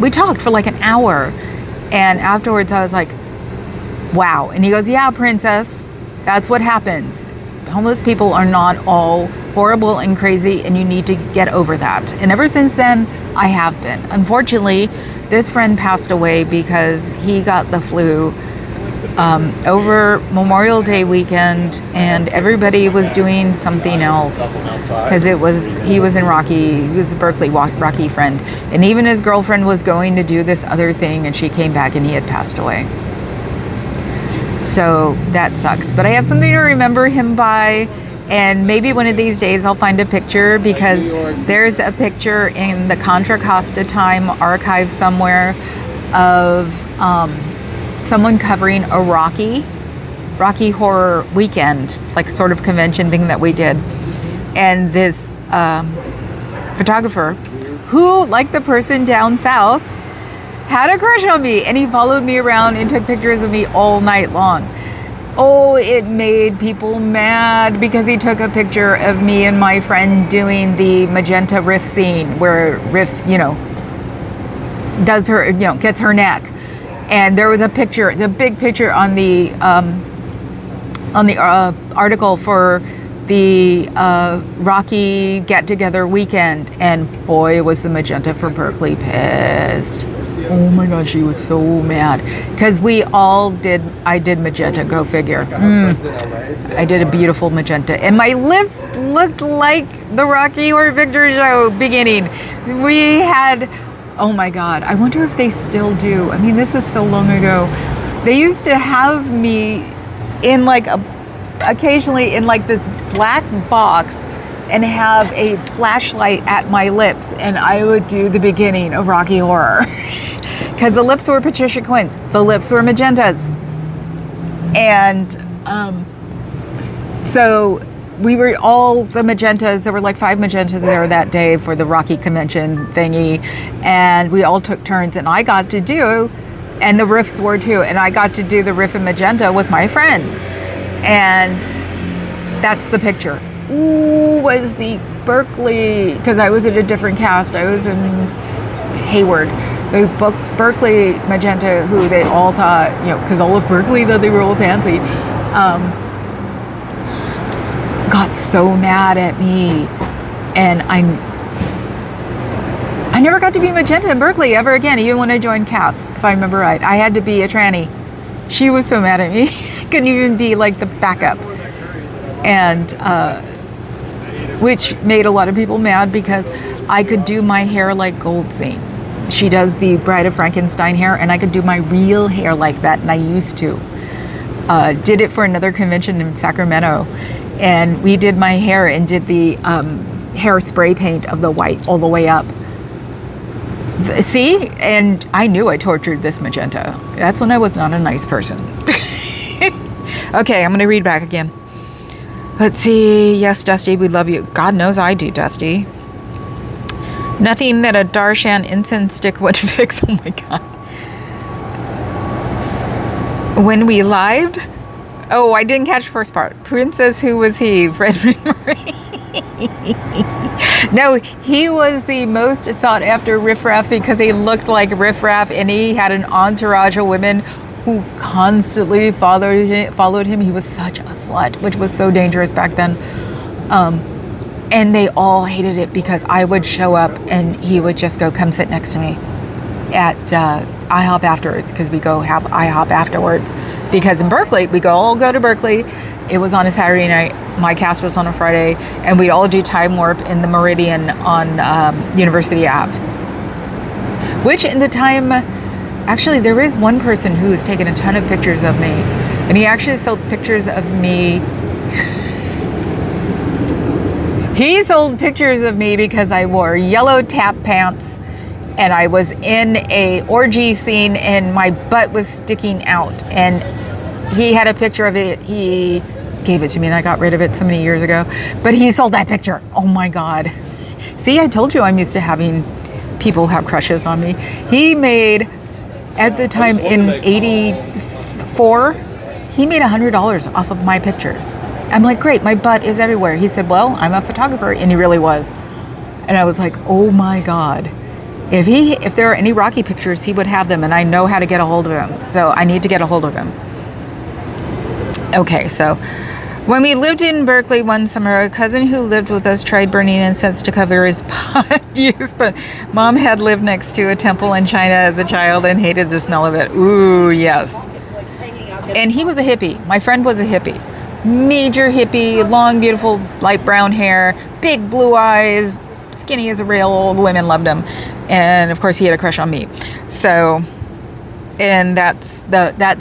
we talked for like an hour. And afterwards I was like, wow. And he goes, yeah, princess, that's what happens. Homeless people are not all horrible and crazy, and you need to get over that. And ever since then, I have been. Unfortunately, this friend passed away because he got the flu over Memorial Day weekend, and everybody was doing something else because he was in Rocky. He was a Berkeley Rocky friend, and even his girlfriend was going to do this other thing, and she came back and he had passed away. So that sucks. But I have something to remember him by, and maybe one of these days I'll find a picture, because there's a picture in the Contra Costa Time archive somewhere of someone covering a Rocky Horror Weekend, like sort of convention thing that we did. And this photographer, who, like the person down south, had a crush on me, and he followed me around and took pictures of me all night long. Oh, it made people mad because he took a picture of me and my friend doing the magenta Riff scene where Riff, you know, does her, you know, gets her neck. And there was a picture, the big picture on the article for the Rocky get-together weekend, and boy, was the magenta for Berkeley pissed. Oh my gosh, she was so mad because I did magenta, go figure. I did a beautiful magenta, and my lips looked like the Rocky Horror Picture Show beginning. We had, oh my God, I wonder if they still do. I mean, this is so long ago. They used to have me in occasionally in like this black box and have a flashlight at my lips, and I would do the beginning of Rocky Horror. Because the lips were Patricia Quinn's, the lips were magentas. And so we were all the magentas. There were like 5 magentas there that day for the Rocky convention thingy. And we all took turns, and I got to do, and the riffs were too, and I got to do the riff in magenta with my friend. And that's the picture. Ooh, was the Berkeley, because I was in a different cast. I was in Hayward. The Berkeley magenta, who they all thought, you know, because all of Berkeley thought they were all fancy, got so mad at me. And I never got to be magenta in Berkeley ever again, even when I joined cast, if I remember right. I had to be a tranny. She was so mad at me. I couldn't even be like the backup. And which made a lot of people mad because I could do my hair like Goldstein. She does the Bride of Frankenstein hair, and I could do my real hair like that, and I used to. Did it for another convention in Sacramento, and we did my hair and did the hair spray paint of the white all the way up. See? And I knew I tortured this magenta. That's when I was not a nice person. Okay, I'm going to read back again. Let's see. Yes, Dusty, we love you. God knows I do, Dusty. Nothing that a Darshan incense stick would fix. Oh my God. When we lived? Oh, I didn't catch the first part. Princess, who was he? Fred McMurray. No, he was the most sought after riffraff because he looked like riffraff and he had an entourage of women who constantly followed him. He was such a slut, which was so dangerous back then. And they all hated it because I would show up and he would just go, come sit next to me at IHOP afterwards, because we go have IHOP afterwards. Because in Berkeley, we all go to Berkeley. It was on a Saturday night. My cast was on a Friday, and we'd all do time warp in the Meridian on University Ave. Which in the time, actually, there is one person who has taken a ton of pictures of me, and he actually sold pictures of me. He sold pictures of me because I wore yellow tap pants and I was in a orgy scene and my butt was sticking out, and he had a picture of it. He gave it to me and I got rid of it so many years ago, but he sold that picture. Oh my God. See, I told you I'm used to having people have crushes on me. He made, at the time in 84, he made $100 off of my pictures. I'm like, great, my butt is everywhere. He said, well, I'm a photographer, and he really was. And I was like, oh my God. If there are any Rocky pictures, he would have them, and I know how to get a hold of him. So I need to get a hold of him. Okay, so when we lived in Berkeley one summer, a cousin who lived with us tried burning incense to cover his pot use, but Mom had lived next to a temple in China as a child and hated the smell of it. Ooh, yes. And he was a hippie. My friend was a hippie. Major hippie, long, beautiful, light brown hair, big blue eyes, skinny as a rail. All the women loved him. And of course he had a crush on me. So, and that's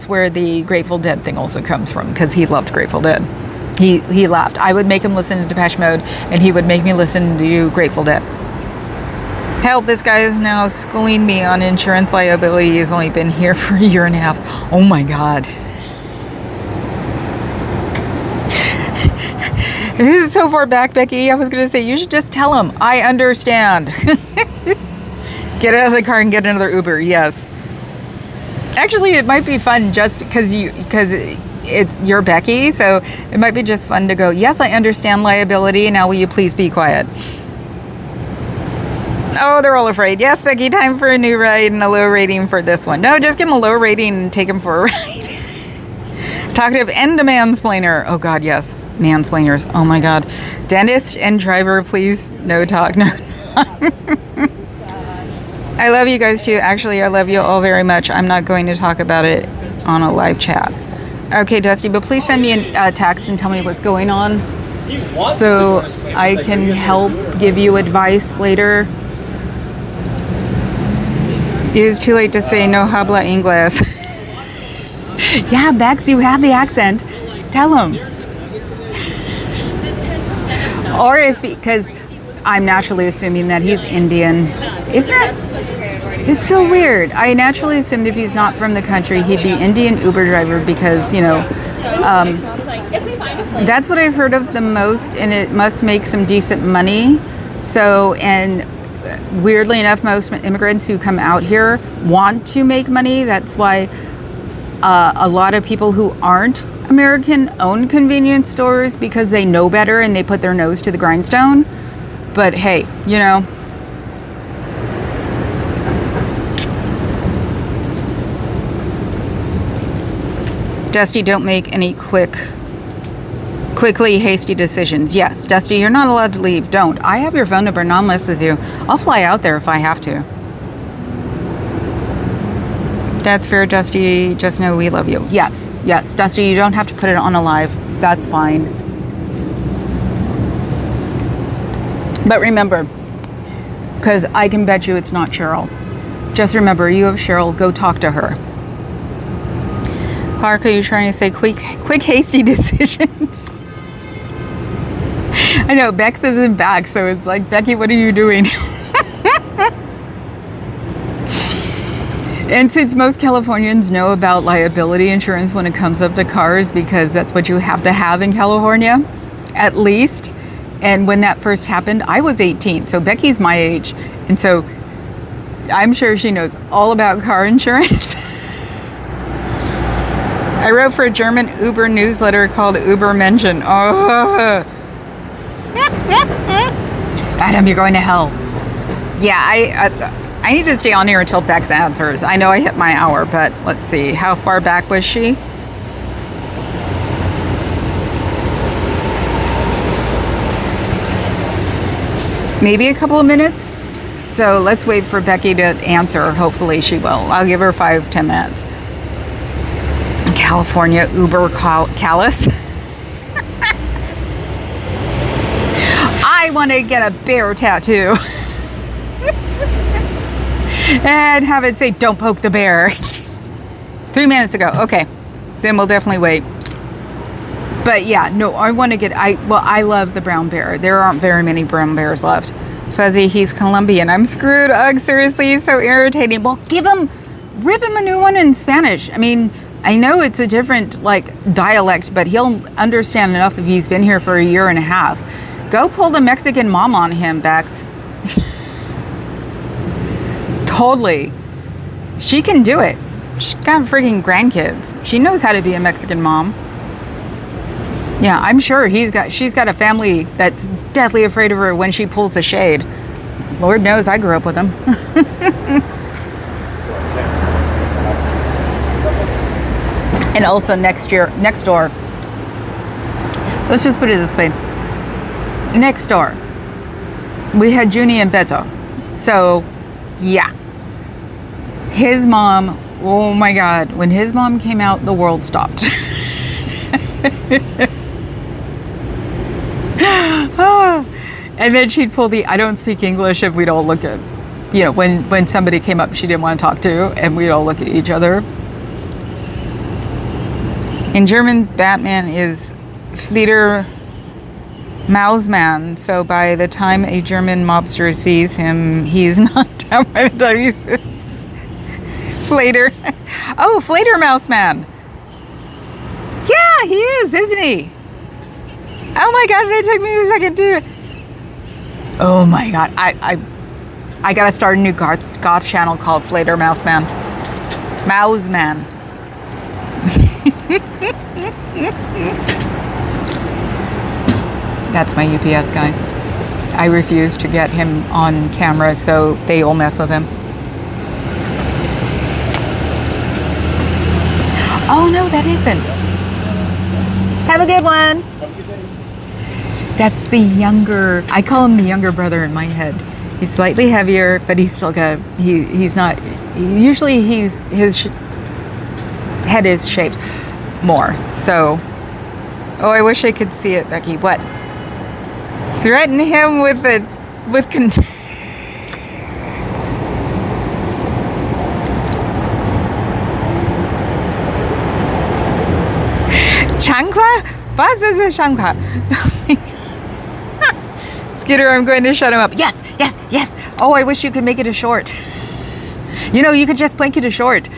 where the Grateful Dead thing also comes from, because he loved Grateful Dead. He laughed. I would make him listen to Depeche Mode, and he would make me listen to Grateful Dead. Help, this guy is now schooling me on insurance liability. He's only been here for a year and a half. Oh my God. This is so far back, Becky. I was going to say, you should just tell him, I understand. Get out of the car and get another Uber. Yes. Actually, it might be fun just because you're Becky, so it might be just fun to go, yes, I understand liability. Now will you please be quiet? Oh, they're all afraid. Yes, Becky, time for a new ride and a low rating for this one. No, just give him a low rating and take him for a ride. Talkative and a mansplainer. Oh God, yes. Mansplainers. Oh my God. Dentist and driver, please. No talk. No. I love you guys too. Actually, I love you all very much. I'm not going to talk about it on a live chat. Okay, Dusty, but please send me a text and tell me what's going on so I can help give you advice later. It is too late to say no habla inglés. Yeah, Bex, you have the accent. Tell him. Or if, because I'm naturally assuming that he's Indian. Isn't that? It's so weird. I naturally assumed if he's not from the country, he'd be Indian Uber driver because, that's what I've heard of the most, and it must make some decent money. So, and weirdly enough, most immigrants who come out here want to make money. That's why a lot of people who aren't American own convenience stores, because they know better and they put their nose to the grindstone. But hey, Dusty, don't make any quickly hasty decisions. Yes, Dusty, you're not allowed to leave. Don't. I have your phone number and I'll mess with you. I'll fly out there if I have to. That's fair, Dusty. Just know we love you. Yes, Dusty, you don't have to put it on a live. That's fine. But remember, because I can bet you it's not Cheryl. Just remember, you have Cheryl. Go talk to her. Clark, are you trying to say quick, hasty decisions? I know, Bex isn't back, so it's like, Becky, what are you doing? And since most Californians know about liability insurance when it comes up to cars, because that's what you have to have in California, at least. And when that first happened, I was 18, so Becky's my age. And so I'm sure she knows all about car insurance. I wrote for a German Uber newsletter called Uber Mention. Oh. Adam, you're going to hell. Yeah, I need to stay on here until Bex answers. I know I hit my hour, but let's see. How far back was she? Maybe a couple of minutes. So let's wait for Becky to answer. Hopefully she will. I'll give her 5-10 minutes. California Uber callous. I want to get a bear tattoo. And have it say, don't poke the bear. 3 minutes ago. Okay. Then we'll definitely wait. But yeah, no, I want to get, I love the brown bear. There aren't very many brown bears left. Fuzzy, he's Colombian. I'm screwed. Ugh, seriously, he's so irritating. Well, rip him a new one in Spanish. I mean, I know it's a different, dialect, but he'll understand enough if he's been here for a year and a half. Go pull the Mexican mom on him, Bex. Totally. She can do it. She's got freaking grandkids. She knows how to be a Mexican mom. Yeah, I'm sure she's got a family that's deathly afraid of her when she pulls a shade. Lord knows I grew up with them. And also next door. Let's just put it this way. Next door, we had Junie and Beto. So, yeah. His mom, oh my God, when his mom came out, the world stopped. And then she'd pull I don't speak English, and we'd all look at, when somebody came up she didn't want to talk to, and we'd all look at each other. In German, Batman is Fleeter Mausman, so by the time a German mobster sees him, he's knocked out by the time he says Flater. Oh, Flater Mouseman. Yeah, he is, isn't he? Oh my God, it took me a second to... Oh my God, I gotta start a new goth channel called Flater Mouseman. Mouseman. That's my UPS guy. I refuse to get him on camera, so they all mess with him. Oh no, that isn't. Have a good one. That's the younger, I call him the younger brother in my head. He's slightly heavier, but he's still got, he's not, usually his head is shaped more. So, oh, I wish I could see it, Becky. What? Threaten him with contempt. Chancla? Was ist a chancla? Scooter, I'm going to shut him up. Yes, yes, yes. Oh, I wish you could make it a short. You could just blank it a short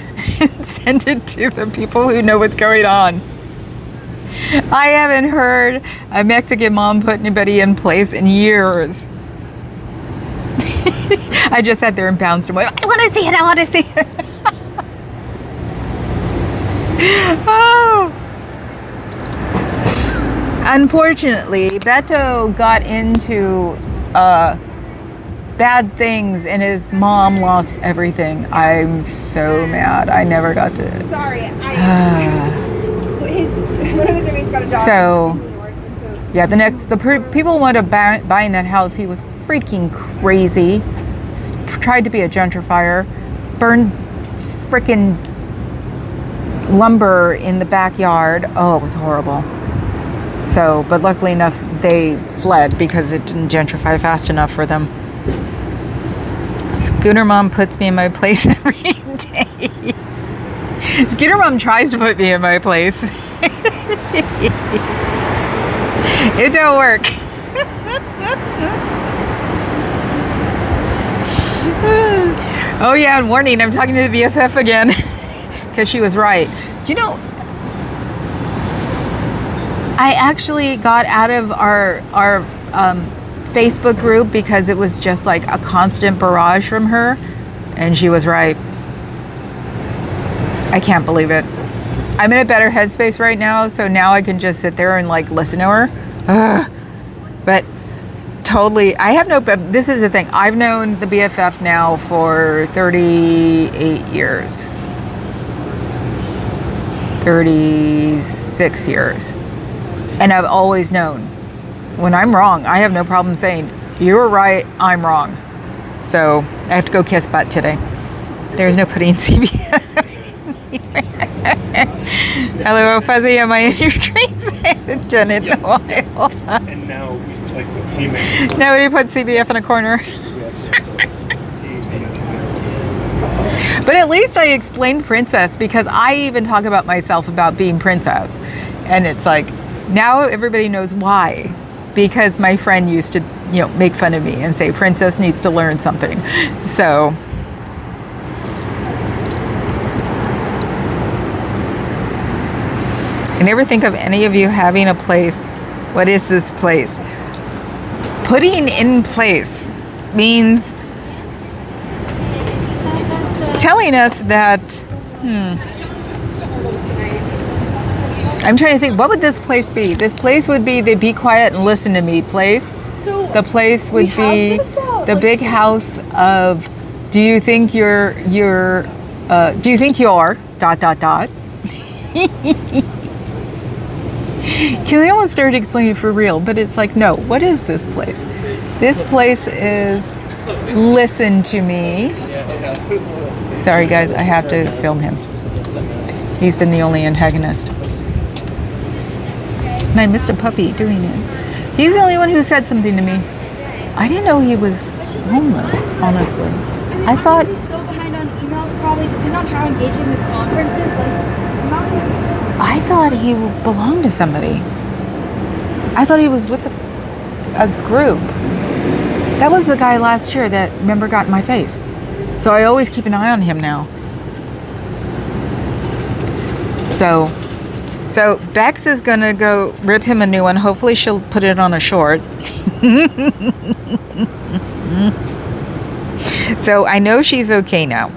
and send it to the people who know what's going on. I haven't heard a Mexican mom put anybody in place in years. I just sat there and bounced away. I want to see it. I want to see it. Oh. Unfortunately, Beto got into bad things and his mom lost everything. I'm so mad. I never got to...
Sorry, one of his roommates got a dog.
So, yeah, the people wanted to buying that house. He was freaking crazy. Tried to be a gentrifier. Burned freaking lumber in the backyard. Oh, it was horrible. So, but luckily enough, they fled because it didn't gentrify fast enough for them. Scooter Mom puts me in my place every day. Scooter Mom tries to put me in my place. It don't work. Oh yeah, and warning, I'm talking to the BFF again. Because she was right. Do you know, I actually got out of our Facebook group because it was just like a constant barrage from her. And she was right. I can't believe it. I'm in a better headspace right now, so now I can just sit there and like listen to her. Ugh. But totally, I have no, this is the thing. I've known the BFF now for 38 years. 36 years. And I've always known when I'm wrong, I have no problem saying, you're right, I'm wrong. So I have to go kiss butt today. There's no putting CBS. Hello, Fuzzy. Am I in your dreams? I haven't done it in a while.
And now we like the payment.
Nobody put CBF in a corner. But at least I explained princess, because I even talk about myself about being princess. And it's like, now everybody knows why. Because my friend used to, make fun of me and say princess needs to learn something. So I never think of any of you having a place. What is this place? Putting in place means telling us that, I'm trying to think, what would this place be? This place would be the be quiet and listen to me place.
So
the place would be the big house of, do you think you're, Kelly almost started explaining for real, but it's like, no, what is this place? This place is listen to me. Sorry guys, I have to film him. He's been the only antagonist. And I missed a puppy doing it. He's the only one who said something to me. I didn't know he was homeless, honestly. I thought
he's so behind on emails, probably depending on how engaging this conference is.
I thought he belonged to somebody. I thought he was with a group. That was the guy last year that, remember, got in my face. So I always keep an eye on him now. So Bex is gonna go rip him a new one. Hopefully she'll put it on a short. So I know she's okay now.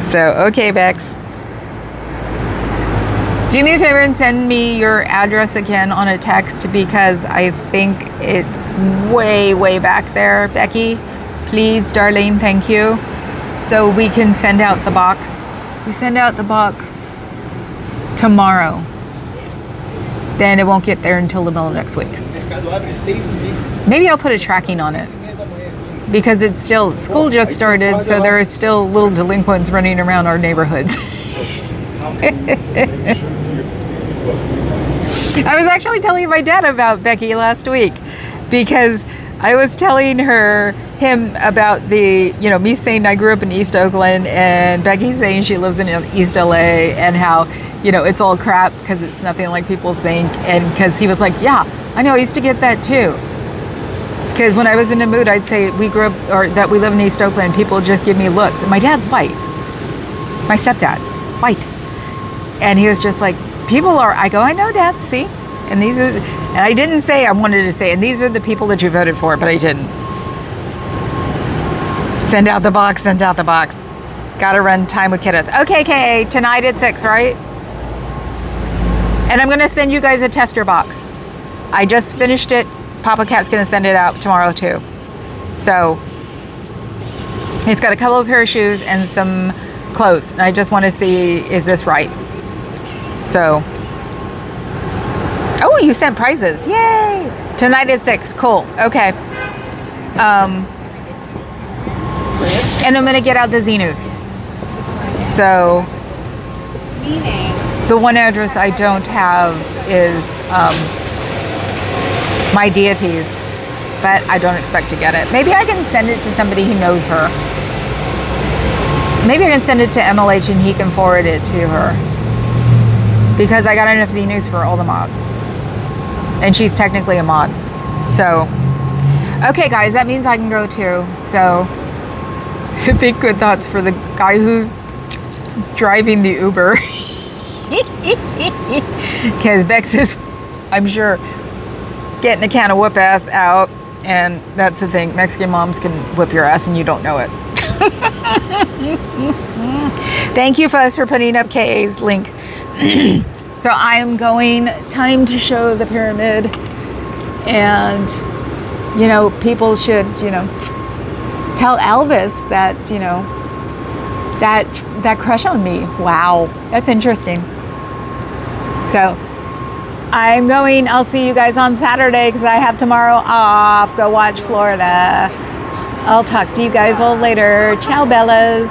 So, okay, Bex. Do me a favor and send me your address again on a text, because I think it's way, way back there, Becky. Please, darling, thank you. So we can send out the box. We send out the box tomorrow. Then it won't get there until the middle of next week. Maybe I'll put a tracking on it, because it's still, school just started, so there are still little delinquents running around our neighborhoods. I was actually telling my dad about Becky last week, because I was telling him about the, me saying I grew up in East Oakland, and Becky saying she lives in East LA, and how, it's all crap because it's nothing like people think. And because he was like, yeah, I know, I used to get that too. Because when I was in a mood, I'd say we grew up, or that we live in East Oakland, people just give me looks. And my dad's white. My stepdad, white. And he was just like, I go, I know, Dad, see? And these are, and I didn't say I wanted to say, and these are the people that you voted for, but I didn't. Send out the box, send out the box. Gotta run time with kiddos. Okay, Kay, tonight at 6, right? And I'm gonna send you guys a tester box. I just finished it. Papa Cat's gonna send it out tomorrow too. So, it's got a couple of pair of shoes and some clothes. And I just wanna see, is this right? So, oh, you sent prizes. Yay! Tonight at 6, cool, okay. And I'm gonna get out the Z-News. So, the one address I don't have is my deities, but I don't expect to get it. Maybe I can send it to somebody who knows her. Maybe I can send it to MLH and he can forward it to her. Because I got enough Z-News for all the mods. And she's technically a mod. So, okay guys, that means I can go too. So, think good thoughts for the guy who's driving the Uber. Because Bex is, I'm sure, getting a can of whoop ass out And that's the thing. Mexican moms can whip your ass and you don't know it. Thank you, Fuzz, for putting up KA's link. So I am going, time to show the pyramid. And, you know, people should, you know, tell Elvis that, you know, that crush on me. Wow, that's interesting. So I'm going, I'll see you guys on Saturday because I have tomorrow off. Go watch Florida. I'll talk to you guys all later. Ciao, Bellas.